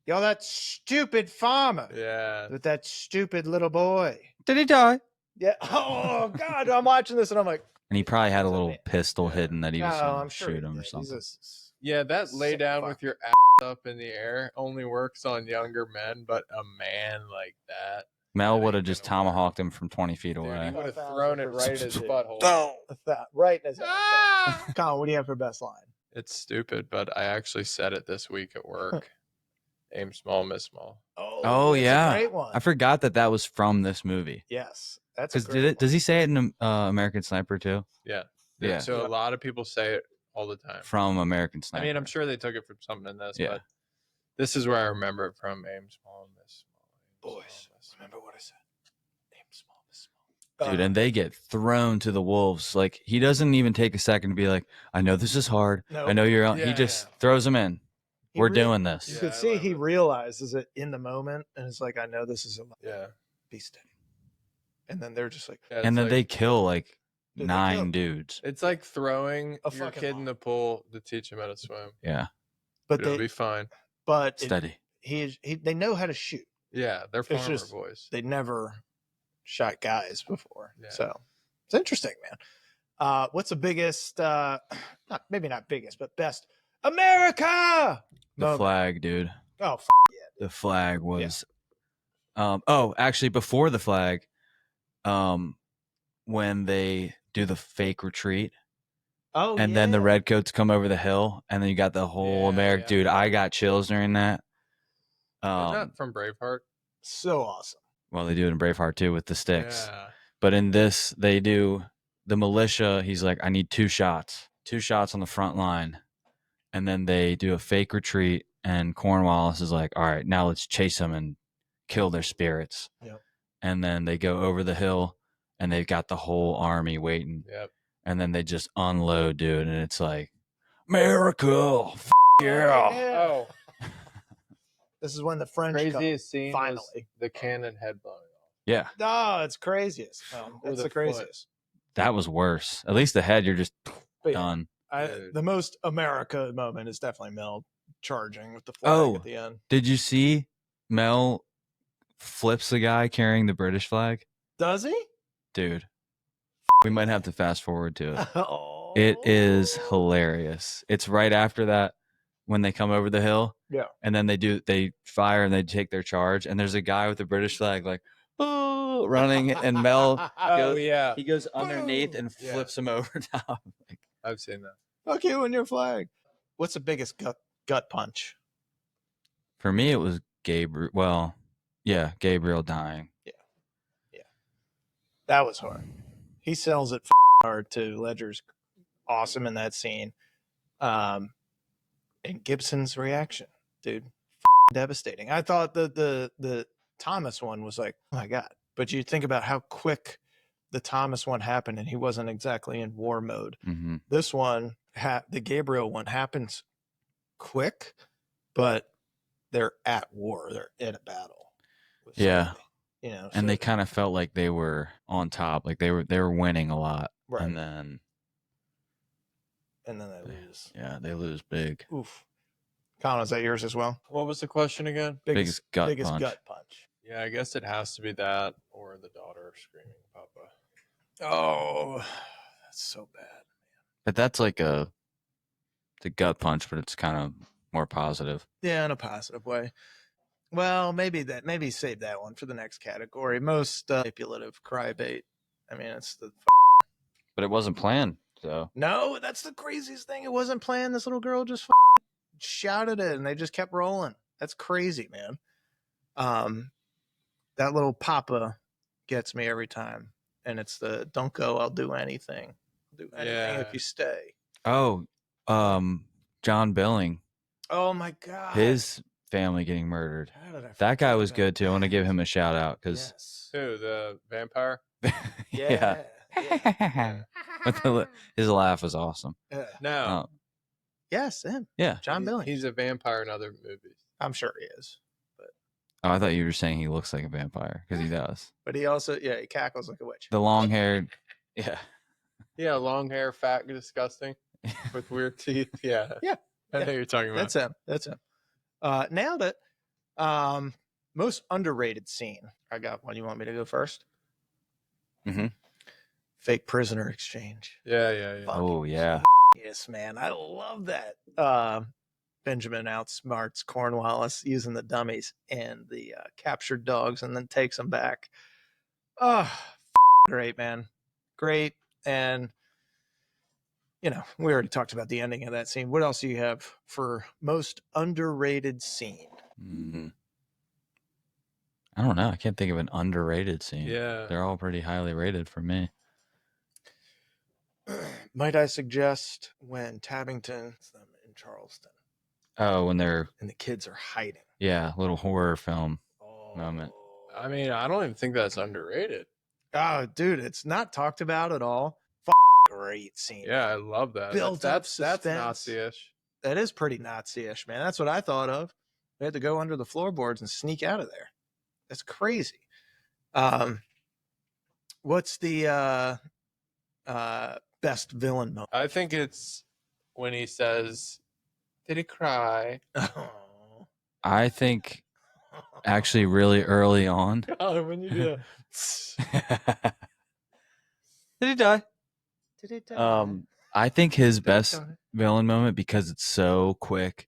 You're that stupid farmer Yeah. with that stupid little boy." Did he die? Yeah. Oh God, I'm watching this and I'm like, And he probably had a little Yeah. pistol hidden that he was "Oh, gonna I'm sure shoot he him or did. He's something. Yeah, that lay Sick down fuck. with your up in the air only works on younger men, but a man like that. Mel That would have ain't just gonna work. tomahawked him from 20 feet Dude, away. he would have thrown it right at his butthole. Right in his ass. Colin, what do you have for best line? It's stupid, but I actually said it this week at work. Aim small, miss small. Oh, that's yeah. a great one. I forgot that was from this movie. Yes, that's a Because great one. does he say it in American Sniper too? Yeah. Yeah. So a lot of people say it all the time. From American Sniper. I mean, I'm sure they took it from something in this, Yeah. but this is where I remember it from. Aim small, miss small. Aim Boys, small, miss small. remember what I said. Aim small, miss small. Dude, and they get thrown to the wolves. Like, he doesn't even take a second to be like, I know this is hard. Nope. I know you're on. Yeah, he just yeah. throws them in. He We're re- doing You this. Yeah, could I see love he it. realizes it in the moment, and it's like, I know this is a Yeah. be steady. And then they're just like, Yeah, And then it's they like, kill like Dude, they 9 kill. dudes. it's like throwing A your fucking kid in lot. the pool to teach him how to swim. Yeah. but It'll they, be fine. but it, Steady. they know how to shoot. Yeah, they're It's farmer just- boys. They never shot guys before, Yeah. so it's interesting, man. What's the biggest? Maybe not biggest, but best America. The moment? flag, dude. Oh, The flag was actually before the flag, when they do the fake retreat oh, and then the redcoats come over the hill and then you got the whole Yeah, America. yeah. Dude, I got chills during that. Isn't that from Braveheart? so awesome. Well, they do it in Braveheart too with the sticks. Yeah. But in this, they do the militia. He's like, I need 2 shots on the front line. And then they do a fake retreat. And Cornwallis is like, all right, now let's chase them and kill their spirits. Yep. And then they go over the hill and they've got the whole army waiting. Yep. And then they just unload, dude. And it's like, America. Yeah. Oh, This is when the French come. craziest scene was finally. the cannon head blowing off. Yeah. Oh, it's craziest. Or It's the the foot. craziest. That was worse. At least the head, you're just But yeah, done. Dude. the most America moment is definitely Mel charging with the flag Oh. at the end. Did you see Mel flips the guy carrying the British flag? Does he? Dude, we might have to fast forward to it. Oh. It is hilarious. It's right after that when they come over the hill. Yeah. And then they fire and they take their charge. And there's a guy with the British flag like, oh, running. And Mel, Oh, yeah. he goes underneath Boom. and Yeah. flips him over top. Like, I've seen that. Fuck you and your flag. What's the biggest gut punch? for me, it was Gabriel. Well, yeah, Gabriel dying. That was hard. He sells it hard too. Ledger's awesome in that scene. And Gibson's reaction, dude, devastating. I thought the Thomas one was like, oh my God. But you think about how quick the Thomas one happened and he wasn't exactly in war mode. Mm-hmm. This one, the Gabriel one happens quick, but they're at war. They're in a battle. with Yeah. somebody, you know, And so- they kind of felt like they were on top, like they were winning a lot, right. and then they lose. yeah, they lose big. Oof. Colin, is that yours as well? What was the question again? Biggest gut punch. gut punch. Yeah, I guess it has to be that or the daughter screaming Papa. Oh, that's so bad. But that's like the gut punch, but it's kind of more positive. Yeah, in a positive way. Well, maybe save that one for the next category. Most manipulative crybait. I mean, it's the But it wasn't planned, so no. That's the craziest thing. It wasn't planned. This little girl just shouted it, and they just kept rolling. That's crazy, man. That little Papa gets me every time, and it's the "Don't go, I'll do anything. I'll do anything Yeah. if you stay." oh, John Billing, Oh my God, his family getting murdered. How did I That guy forget was about good too. I want to give him a shout out because Yes. Who, the vampire? yeah, But his laugh was awesome. Yeah. No. Yes, him. Yeah. John He- Billing. He's a vampire in other movies. I'm sure he is. Oh, I thought you were saying he looks like a vampire because he does. But he also, he cackles like a witch. The long haired, yeah. Yeah, long hair, fat, disgusting, with weird teeth. Yeah. Yeah. I know you're talking about. That's him. Nailed it. Most underrated scene. I got one. You want me to go first? Mhm. Fake prisoner exchange. Yeah. Fuck. Oh yeah. Yes, man. I love that. Benjamin outsmarts Cornwallis using the dummies and the captured dogs, and then takes them back. Oh, great, man. Great. And, you know, we already talked about the ending of that scene. What else do you have for most underrated scene? Mm-hmm. I don't know. I can't think of an underrated scene. Yeah. They're all pretty highly rated for me. Might I suggest when Tavington's them in Charleston Oh, when they're, and the kids are hiding? yeah, little horror film moment. I mean, I don't even think that's underrated. Oh, dude, it's not talked about at all. Great scene. Yeah, I love that. Built up That's suspense. Nazi-ish. That is pretty Nazi-ish, man. That's what I thought of. We had to go under the floorboards and sneak out of there. That's crazy. What's the best villain moment? I think it's when he says, "Did he cry?" Oh. I think actually really early on. Oh, when you do that. Did he die? Did it die? I think his Did it best die? villain moment, because it's so quick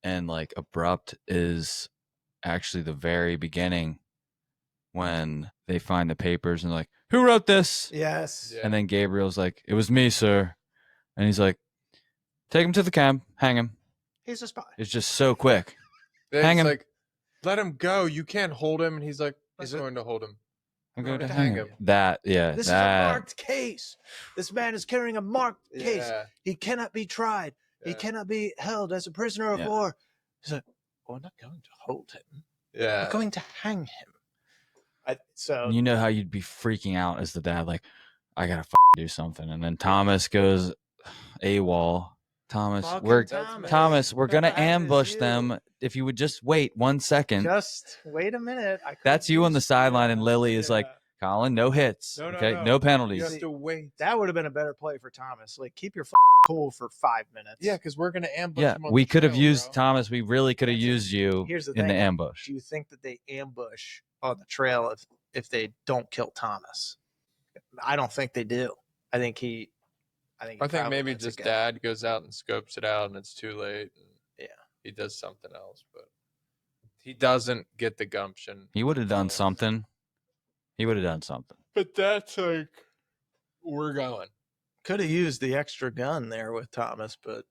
and like abrupt, is actually the very beginning when they find the papers and like, who wrote this? Yes. Yeah. And then Gabriel's like, it was me, sir. And he's like, take him to the camp, hang him. He's a spy. It's just so quick. Then Hang it's him. like, let him go. You can't hold him. And he's like, I'm Is it- going to hold him. I'm No, going to to hang hang him. him. That, yeah. This is a that. marked case. This man is carrying a marked case. Yeah. He cannot be tried. He Yeah. cannot be held as a prisoner of Yeah. war. He's like, well, I'm not going to hold him. Yeah. I'm going to hang him. So You know how you'd be freaking out as the dad, like, I gotta do something. And then Thomas goes AWOL. Thomas, Fucking Thomas, we're gonna That is ambush you. them. If you would just wait 1 second. Just wait a minute. That's you on the sideline, and Lily is like, Colin, no hits. No, no, okay, no. no You penalties. have to wait. That would have been a better play for Thomas. Like, keep your cool for 5 minutes. Yeah, because we're going to ambush Yeah, him on we the could have trail, used bro. Thomas. We really could have That's it. used you Here's the in the thing. ambush. Do you think that they ambush on the trail if they don't kill Thomas? I don't think they do. I think I think probably maybe lets it just go. dad goes out and scopes it out and it's too late. And Yeah. He does something else, but he doesn't get the gumption. He would have done Thomas. something. He would have done something. But that's like, we're going. Could have used the extra gun there with Thomas, but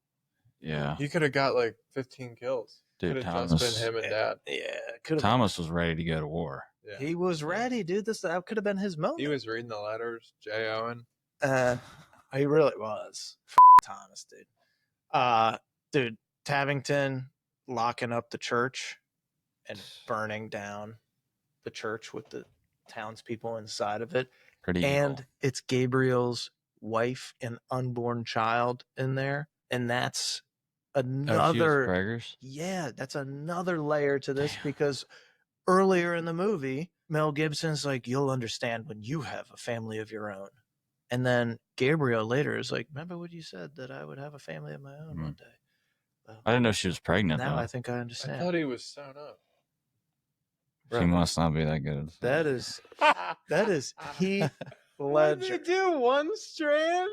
Yeah, He could have got like 15 kills. dude, Could have just Thomas. been him and dad. yeah, could have. Thomas was ready to go to war. Yeah. He was ready, dude. That could have been his moment. He was reading the letters, J. Owen. He really was. Thomas, dude. Dude, Tavington locking up the church and burning down the church with the townspeople inside of it. Pretty And evil. it's Gabriel's wife and unborn child in there. And that's Oh, she was another Gregor's? yeah, that's another layer to this because earlier in the movie, Mel Gibson's like, you'll understand when you have a family of your own. And then Gabriel later is like, remember what you said that I would have a family of my own one day? Well, I didn't know she was pregnant, now though. I think I I understand. thought he was sewn up. She must not be that good. That is Heath What did Ledger. they do? One strand?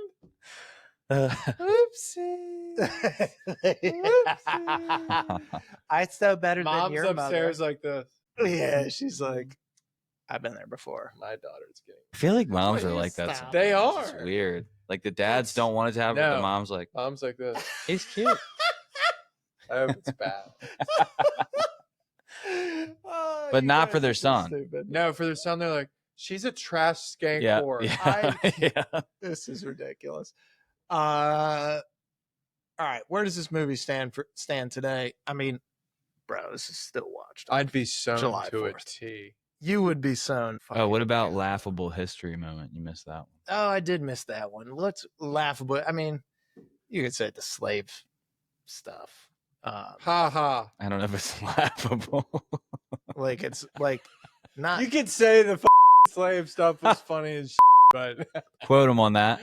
Oopsie. I still better than Mom's your upstairs mother. like this. Yeah, she's like, I've been there before. My daughter's getting. I feel like moms are Please like that. stop. sometimes. They It's are. weird. Like the dads don't want it to happen, but the No. mom's like, Mom's like this. he's cute. I hope it's bad. Oh, But you not guys for their are so son. stupid. No, for their son, they're like, she's a trash skank Yeah. whore. Yeah. yeah. This is ridiculous. All right, where does this movie stand today? I mean, bro, this is still watched. I'd be sewn July to a 4th. T. You would be sewn. Oh, what fucking- about laughable history moment? You missed that one. Oh, I did miss that one. Let's laughable. I mean, you could say the slave stuff. Ha ha. I don't know if it's laughable. Like it's like not. You could say the slave stuff was funny as but Quote him on that.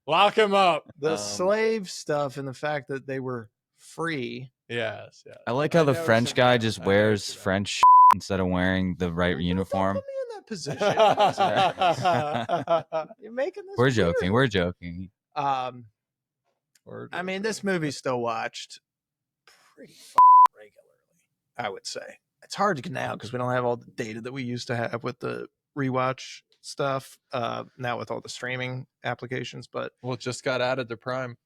lock him up. the Um, slave stuff and the fact that they were free. Yes. Yeah. I like how the know what French you guy meant. just I know what wears you meant. French instead of wearing the right Don't uniform. put me in that position. You're making this. We're weird. joking. We're joking. Um, I mean, this movie's still watched pretty regularly, I would say. It's hard to get now because we don't have all the data that we used to have with the rewatch stuff now with all the streaming applications. But Well, it just got added to Prime.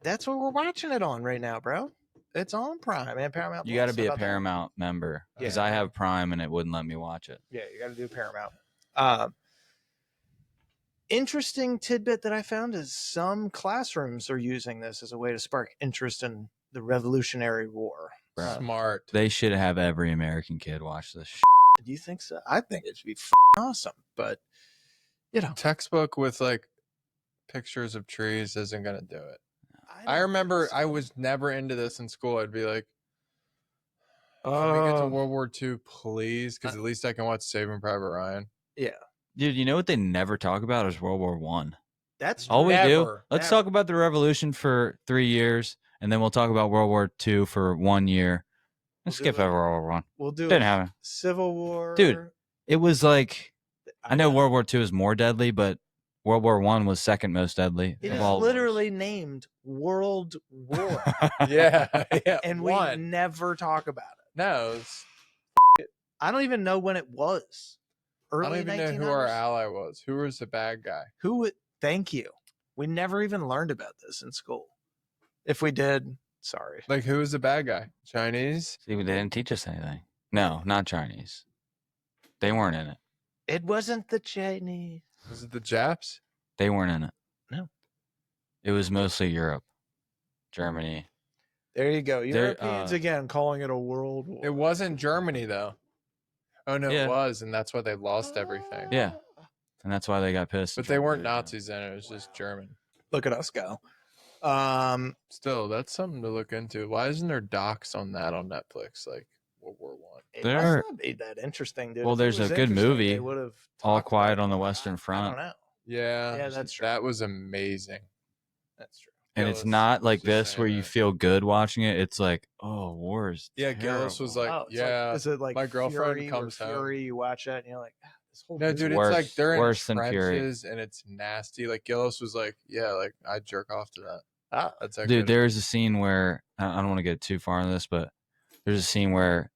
that's what we're watching it on right now, bro. It's on Prime and Paramount. You got to Plus. be How a about that? Paramount member because Yeah. I have Prime and it wouldn't let me watch it. Yeah, you got to do Paramount. Interesting tidbit that I found is some classrooms are using this as a way to spark interest in the Revolutionary War. Smart. They should have every American kid watch this. Do you think so? I think it should be awesome, but you know, Textbook with like pictures of trees isn't gonna do it. I don't remember think so. I was never into this in school. I'd be like, "Can we get to World War II, please? Because at least I can watch Saving Private Ryan." Yeah, Dude, you know what they never talk about is World War One. that's All we do. Never. Let's talk about the Revolution for 3 years, and then we'll talk about World War II for 1 year. Let's We'll skip do it. over World War One. We'll do Didn't a happen. Civil War, Dude. It was like I know wanna- World War II is more deadly, but World War One was second most deadly. It of is all wars. literally named World War, Yeah, yeah. and we one. never talk about it. No, it's, I don't even know when it was. I Early don't even know who our 1900s? ally was. Who was the bad guy? Who would? Thank you. We never even learned about this in school. If we did, sorry. Like, who was the bad guy? Chinese? See, they didn't teach us anything. No, not Chinese. They weren't in it. It wasn't the Chinese. Was it the Japs? They weren't in it. No. It was mostly Europe, Germany. There you go. There, Europeans again calling it a world war. It wasn't Germany, though. Oh, no, Yeah. it was, and that's why they lost everything. Yeah. And that's why they got pissed. But they weren't Nazis then. It was just German. Look at us go. Still, that's something to look into. Why isn't there docs on that on Netflix, like World War One? It There must are- not be that interesting, dude. Well, If it there's a was good interesting, movie, they would've All talked Quiet about on the it. Western I Front. don't know. Yeah, Yeah, that's true. That was amazing. That's true. And it's Gillis not like was just this saying where you that. feel good watching it. It's like, oh, wars. Yeah, Gillis was like, Oh, it's yeah. is it like my girlfriend Fury or comes home. Fury? You watch that and you're like, this whole No, movie- dude, Worse- it's like they're in worse than Fury. trenches and it's nasty. Like Gillis was like, yeah, like I jerk off to that. Ah, That's actually Dude, there's a scene where I don't want to get too far into this, but there's a scene where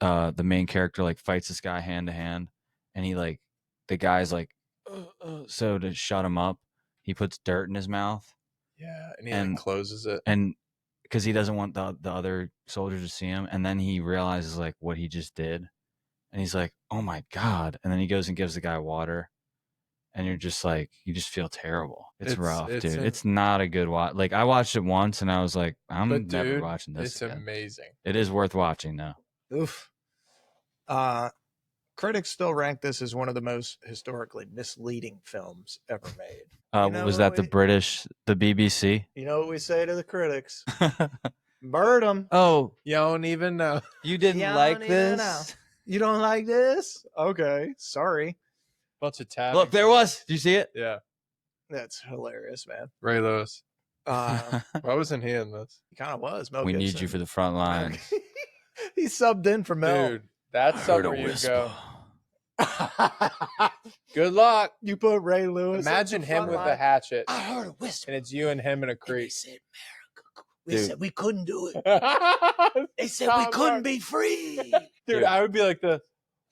the main character like fights this guy hand to hand, and he like the guy's like, so to shut him up, he puts dirt in his mouth, yeah, and he and- like closes it. and because he doesn't want the other soldiers to see him, and then he realizes like what he just did, and he's like, oh my god, and then he goes and gives the guy water. And you're just like, you just feel terrible. It's rough, it's dude. an- It's not a good watch. Like I watched it once, and I was like, I'm But never dude, watching this it's again. amazing. It is worth watching, though. Oof. Critics still rank this as one of the most historically misleading films ever made. You know Was what that the we- British, the BBC? You know what we say to the critics? Bird them. Oh, You don't even know. you didn't Yeah, I like don't even this? You don't like this? Okay, sorry. Bunch of tabs. Look, there was. Did you see it? Yeah, That's hilarious, man. Ray Lewis. Why wasn't he in this? he kind of was. Mel We need Gibson. you for the front lines. He subbed in for Mel. Dude, that's something where you go. Good luck. You put Ray Lewis. at Imagine the him front with line. the hatchet, I heard a whisper. and it's you and him in a And they creek. said, America. We Dude. said we couldn't do it. Dude, They said we couldn't be free. I would be like this.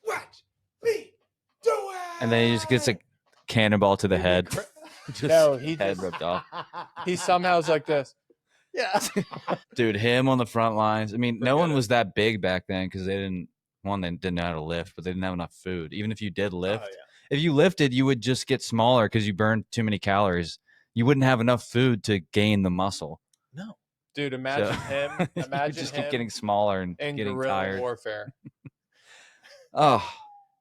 Watch me do it. And then he just gets a cannonball to the head. Just No, he head just- ripped off. He somehow is like this. Yeah. Dude, him on the front lines. I mean, no Forget one it. was that big back then because they didn't know how to lift, but they didn't have enough food. Even if you did lift, Oh, yeah. if you lifted, you would just get smaller because you burned too many calories. You wouldn't have enough food to gain the muscle. No. Dude, imagine So- him. you would Imagine just him keep getting smaller and in getting guerrilla tired. warfare. Oh,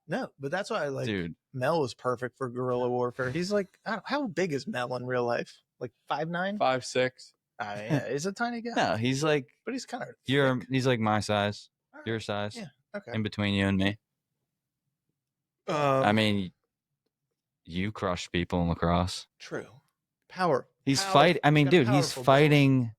No, but that's why like dude. Mel was perfect for guerrilla warfare. He's like, how big is Mel in real life? Like 5'9"? 5'6". Yeah, he's a tiny guy. No, he's like But he's kind of. he's like my size, your size, Yeah, okay. in between you and me. I mean, you crush people in lacrosse. true. Power. He's Power- fighting. I mean, got a dude, he's powerful ball. fighting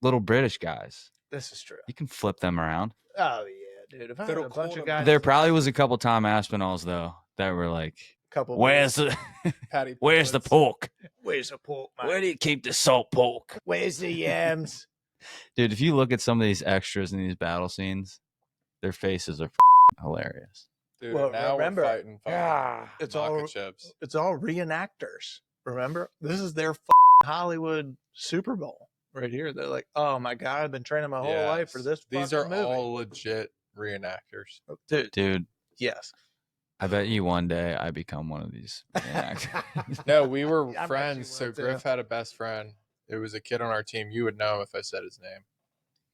little British guys. This is true. You can flip them around. Oh yeah, dude. If I had That'll a bunch cool of them guys, There probably was a couple Tom Aspinalls though that were like couple. Where's beers. the Patty Where's the piglets. pork? Where's the pork, mate? Where do you keep the salt pork? Where's the yams? Dude, if you look at some of these extras in these battle scenes, their faces are hilarious. Dude, Well, now remember- we're fighting It's vodka all chips. it's all reenactors. Remember, this is their Hollywood Super Bowl right here. They're like, oh my god, I've been training my whole life for Yes. this. These fucking are movie. all legit reenactors. dude. Dude, Yes. I bet you one day I become one of these reenactors. No, we were I bet you friends. So will, too. Griff had a best friend. It was a kid on our team. You would know if I said his name.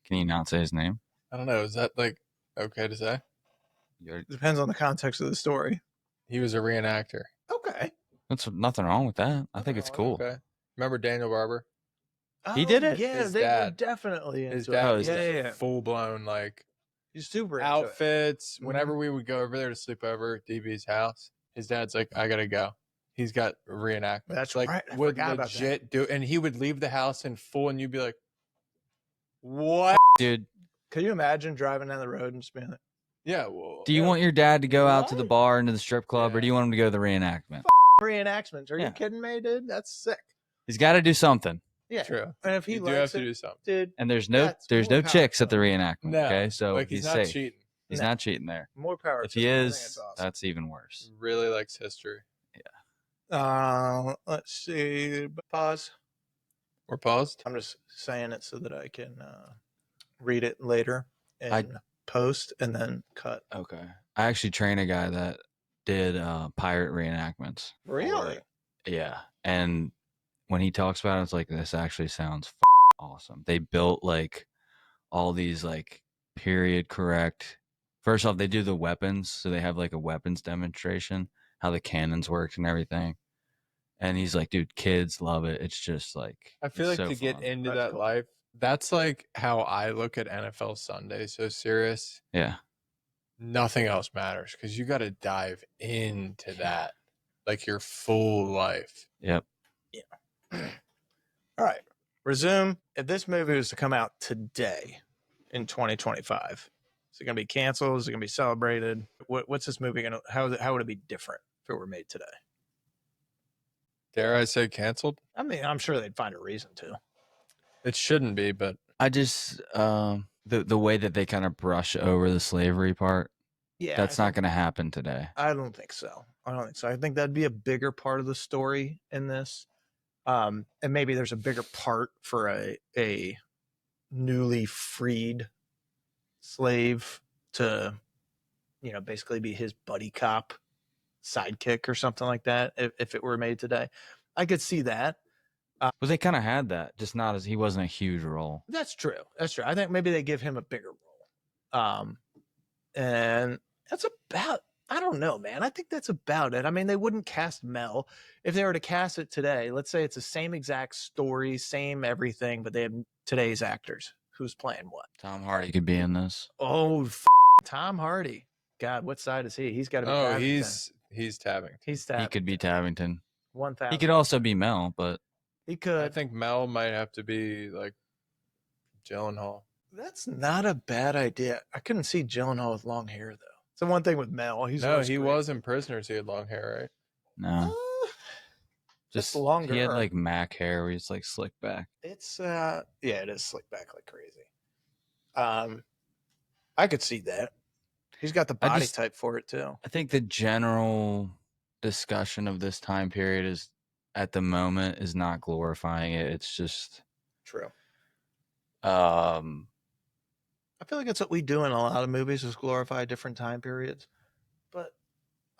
Can you not say his name? I don't know. Is that like okay to say? Depends on the context of the story. He was a reenactor. Okay. That's nothing wrong with that. I think it's cool. Okay. Remember Daniel Barber? He did it? Yeah, His they were dad. definitely into His it. dad Oh, was his yeah. full blown like He's super into it. outfits. Mhm. Whenever we would go over there to sleep over at DB's house, his dad's like, I gotta go. He's got reenactments. That's like right. I would forgot about that. legit do, and he would leave the house in full, and you'd be like, "What?" Dude, Could you imagine driving down the road and just being like, Yeah. Well, do you want your dad to go out to the What? bar and to the strip club, or Yeah. do you want him to go to the reenactment? reenactments? Are Yeah. you kidding me, dude? That's sick. He's got to do something. Yeah. true? And if he You do have likes to it, do something. dude, And there's That's no more chicks at the powerful. reenactment. No, Okay, so like he's not safe. cheating. He's No. not cheating there. more power. If to he him. I think is, it's awesome. that's even worse. Really likes history. Let's see. Pause. We're paused. I'm just saying it so that I can read it later and I- post and then cut. Okay. I actually train a guy that did pirate reenactments. Really? Yeah. And when he talks about it, it's like, this actually sounds awesome. They built like all these like period correct. First off, they do the weapons. So they have like a weapons demonstration, how the cannons worked and everything. And he's like, dude, kids love it. It's just like, I feel like it's to so get fun. into That's that cool. life, that's like how I look at NFL Sunday. So serious. Yeah. Nothing else matters because you got to dive into that, like your full life. Yep. All right. Resume. If this movie was to come out today in 2025, is it going to be canceled? Is it going to be celebrated? What's this movie going to, how would it be different if it were made today? Dare I say canceled? I mean, I'm sure they'd find a reason to. It shouldn't be, but I just, the way that they kind of brush over the slavery part, Yeah. that's I not think- going to happen today. I don't think so. I think that'd be a bigger part of the story in this. And maybe there's a bigger part for a newly freed slave to, basically be his buddy cop sidekick or something like that. If it were made today, I could see that. But they kind of had that, just not as he wasn't a huge role. That's true. That's true. I think maybe they give him a bigger role. And that's about, I don't know, man. I think that's about it. I mean, they wouldn't cast Mel if they were to cast it today. Let's say it's the same exact story, same everything, but they have today's actors. Who's playing what? Tom Hardy could be in this. Oh, Tom Hardy. God, what side is he? He's got to be. oh, Tavington. he's Tavington. He's He could be Tavington. 1,000. He could also be Mel, but He I could. think Mel might have to be like Gyllenhaal. That's not a bad idea. I couldn't see Gyllenhaal with long hair though. So one thing with Mel, No, he was in Prisoners. He had long hair, right? no. Just Just longer. He had like Mac hair where he's like slick back. It's it is slick back like crazy. I could see that. He's got the I body just- type for it too. I think the general discussion of this time period is at the moment is not glorifying it. It's just True. um I feel like that's what we do in a lot of movies is glorify different time periods. But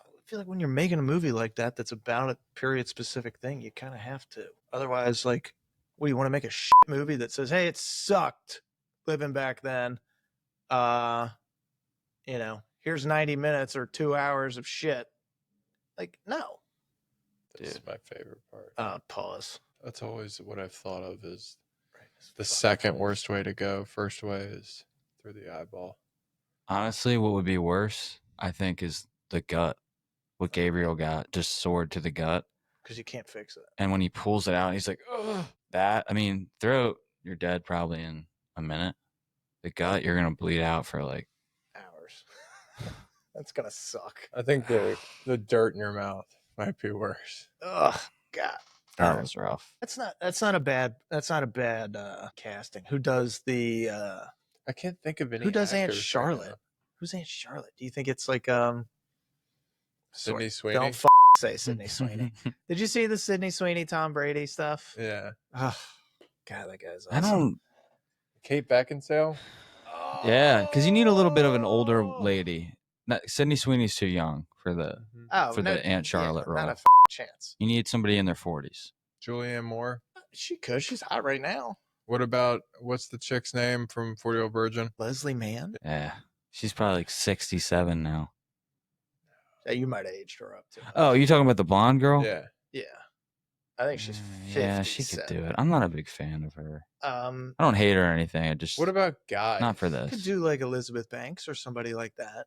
I feel like when you're making a movie like that that's about a period specific thing, you kind of have to. Otherwise, like, what do you want to make a shit movie that says, "Hey, it sucked living back then." Here's 90 minutes or 2 hours of shit. Like, no. This is my favorite part. Pause. That's always what I've thought of is Right, this the fucking second face. worst way to go. First way is through the eyeball. honestly what would be worse, I think, is the gut. What Gabriel got, just sword to the gut. Because you can't fix it. And when he pulls it out, he's like, oh, that. I mean, throat, you're dead probably in a minute. The gut, you're going to bleed out for like, Hours. That's gonna suck. I think the dirt in your mouth Might be worse. Ugh, God. That was rough. That's not a bad casting. Who does the I can't think of any. who does Aunt actors right Charlotte? now. Who's Aunt Charlotte? Do you think it's like Sydney Sweeney. Don't say Sydney Sweeney. Did you see the Sydney Sweeney Tom Brady stuff? Yeah. Oh, God, that guy's I awesome. don't. Kate Beckinsale. Yeah, because you need a little bit of an older lady. Sydney Sweeney's too young for the Aunt Charlotte role. Not a chance. You need somebody in their 40s. Julianne Moore. She could. She's hot right now. What about what's the chick's name from 40-Year-Old Virgin? Leslie Mann. Yeah, she's probably like 67 now. Yeah, you might have aged her up too. Oh, you talking about the blonde girl? Yeah. Yeah. I think she's 50. Yeah, she could do it. I'm not a big fan of her. I I don't hate her or anything. I just What about guys? not for could this. do like Elizabeth Banks or somebody like that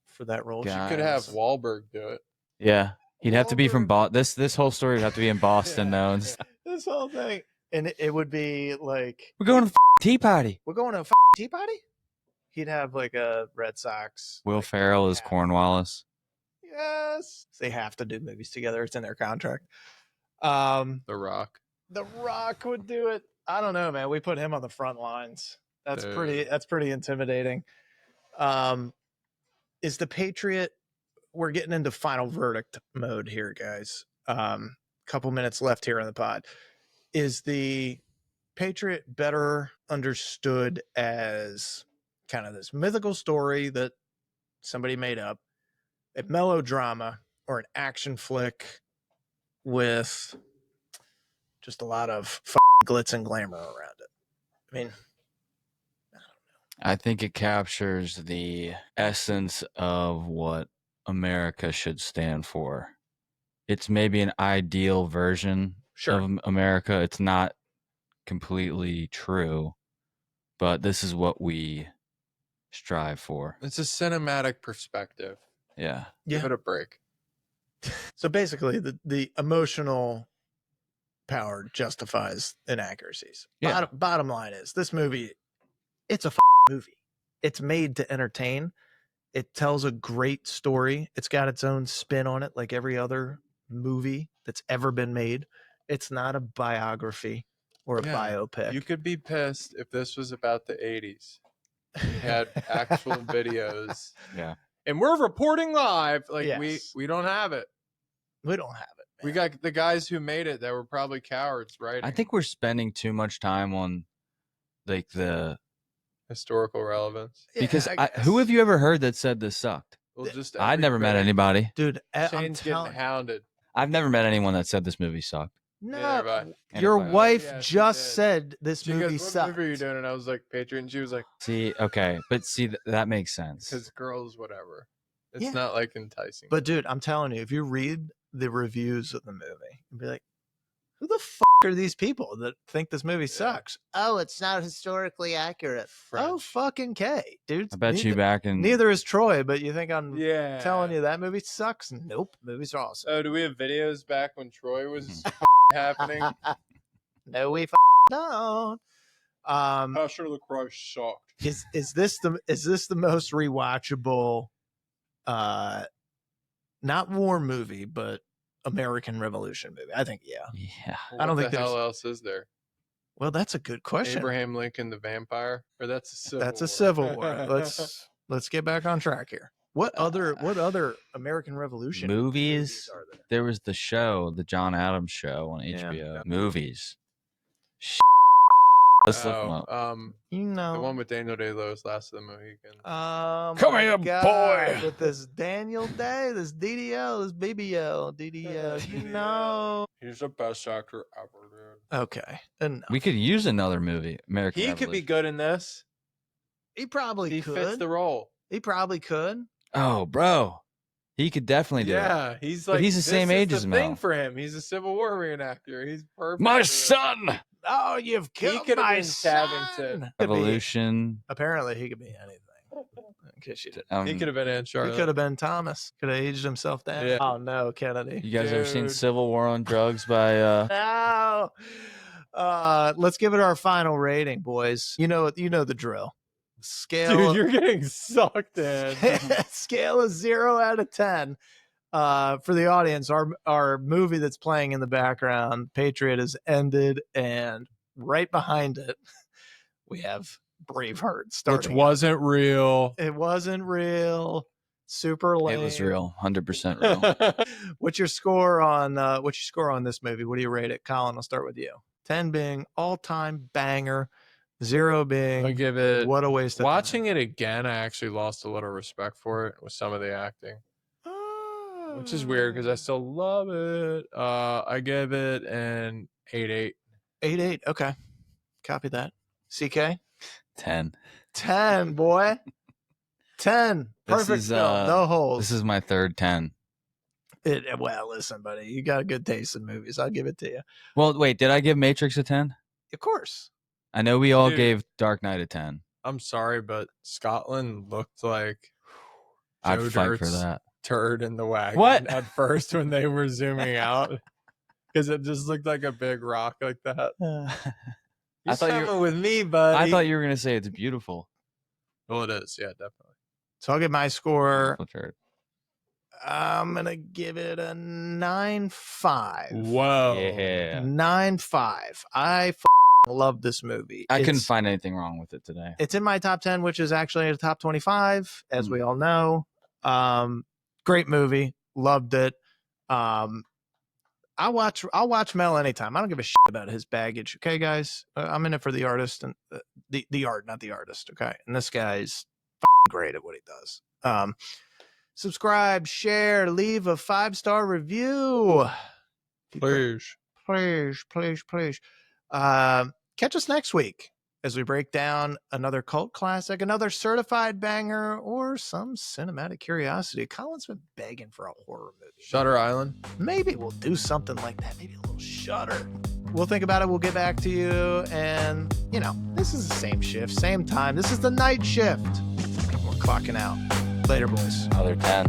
for that role. You Guys. could have Wahlberg do it. Yeah, he'd have to be from Boston. This whole story would have to be in Boston, though. And This whole thing, and it would be like we're going to the tea party. we're going to a tea party. He'd have like a Red Sox. Will like, Ferrell is hat. Cornwallis. Yes, they have to do movies together. It's in their contract. The Rock. The Rock would do it. I don't know, man. We put him on the front lines. That's pretty intimidating. Is the Patriot? We're getting into final verdict mode here, guys. Couple minutes left here on the pod. Is the Patriot better understood as kind of this mythical story that somebody made up, a melodrama, or an action flick with just a lot of glitz and glamour around it? I mean, I think it captures the essence of what America should stand for. It's maybe an ideal version of America. It's not completely true, but this is what we strive for. It's a cinematic perspective. Yeah. Give it a break. So basically, the emotional power justifies inaccuracies. Yeah. Bottom line is, this movie, it's a movie. It's made to entertain. It tells a great story. It's got its own spin on it, like every other movie that's ever been made. It's not a biography or a biopic. You could be pissed if this was about the 80s. You had actual videos. Yeah. And we're reporting live. Like Yes. we don't have it. We don't have it, man. We got the guys who made it that were probably cowards, right? I think we're spending too much time on like the historical relevance. because I who have you ever heard that said this sucked? Well, just I've never met anybody. Dude, I'm Shane's getting telling hounded. I've never met anyone that said this movie sucked. Neither have I. And your if I- wife Yeah, she just did. said this She movie goes, what sucked. movie are you doing? And I was like, Patriot. And she was like, See, okay, but see that makes sense. because girls, whatever. It's Yeah. not like enticing. But dude, I'm telling you, if you read the reviews of the movie, you'll be like, who the fuck are these people that think this movie sucks? Oh, it's not historically accurate. Oh, French. fucking K, dude. I bet you back in Neither is Troy, but you think I'm yeah. telling you that movie sucks? Nope. Movies are awesome. Oh, do we have videos back when Troy was happening? No, we don't. Passion of the Christ sucked. Is this the most rewatchable not war movie, but American Revolution movie? I think yeah. Yeah. Well, I don't what think the there's- hell else is there? Well, that's a good question. Abraham Lincoln the vampire, or that's a civil. That's a war. civil war. Let's get back on track here. What other American Revolution Movies? are there? There was the show, the John Adams show on Yeah. HBO. Movies. Let's look them up. You know, the one with Daniel Day-Lewis, Last of the Mohicans. Come my here, God, boy. with this Daniel Day, this DDO, this BBO, DDO. You know. He's the best actor ever, dude. Okay, and We could use another movie, American He could be Revolution. good in this. he probably He could. fits the role. He probably could. Oh, bro. He could definitely do it. Yeah, he's But like. he's the same age as the thing Mel. for him. He's a Civil War reenactor. He's perfect. My for that. son! Oh, you've killed could have my been son. Tavington. Could be- Revolution. Apparently, he could be anything. In case you didn't. He could have been Aunt He Charlotte. could have been Thomas. Could have aged himself down. Yeah. Oh no, Kennedy. You guys ever seen Dude. Civil War on Drugs by No. Let's give it our final rating, boys. You know the drill. Scale. Dude, you're getting sucked in. Scale of 0 out of 10. For the audience, our movie that's playing in the background, Patriot, has ended, and right behind it, we have Braveheart starting. Which wasn't real. It wasn't real. Super lame. It was real, 100% real. What's your score on this movie? What do you rate it, Colin? I'll start with you. 10 being all-time banger, 0 being I give it. what a waste of Watching it again, I actually lost a little respect for it with some of the acting, which is weird because I still love it. I give it an 8.8. 8.8. Okay, copy that. CK 10. 10, boy. 10. Perfect film. No holes. This is my third 10. Well, listen, buddy, you got a good taste in movies. I'll give it to you. Well, wait, did I give Matrix a 10? Of course. I know we all Dude. gave Dark Knight a 10. I'm sorry, but Scotland looked like I'd Joe fight for Dirt's that. turd in the wagon What? at first when they were zooming out, because it just looked like a big rock like that. I thought you were with me, buddy. I thought you were gonna say it's beautiful. Well, it is, yeah, definitely. So I'll give my score. Beautiful turd. I'm gonna give it a 9.5. Whoa. Yeah. 9.5. I love this movie. I couldn't find anything wrong with it today. It's in my top 10, which is actually a top 25, as we all know. Great movie. Loved it. I'll watch Mel anytime. I don't give a shit about his baggage. Okay, guys. I'm in it for the artist and the art, not the artist. Okay, and this guy's great at what he does. Subscribe, share, leave a 5-star review. Please. Catch us next week as we break down another cult classic, another certified banger, or some cinematic curiosity. Colin's been begging for a horror movie. Shutter Island. Maybe we'll do something like that. Maybe a little Shutter. We'll think about it. We'll get back to you. And, this is the same shift, same time. This is the night shift. We're clocking out. Later, boys. Another 10.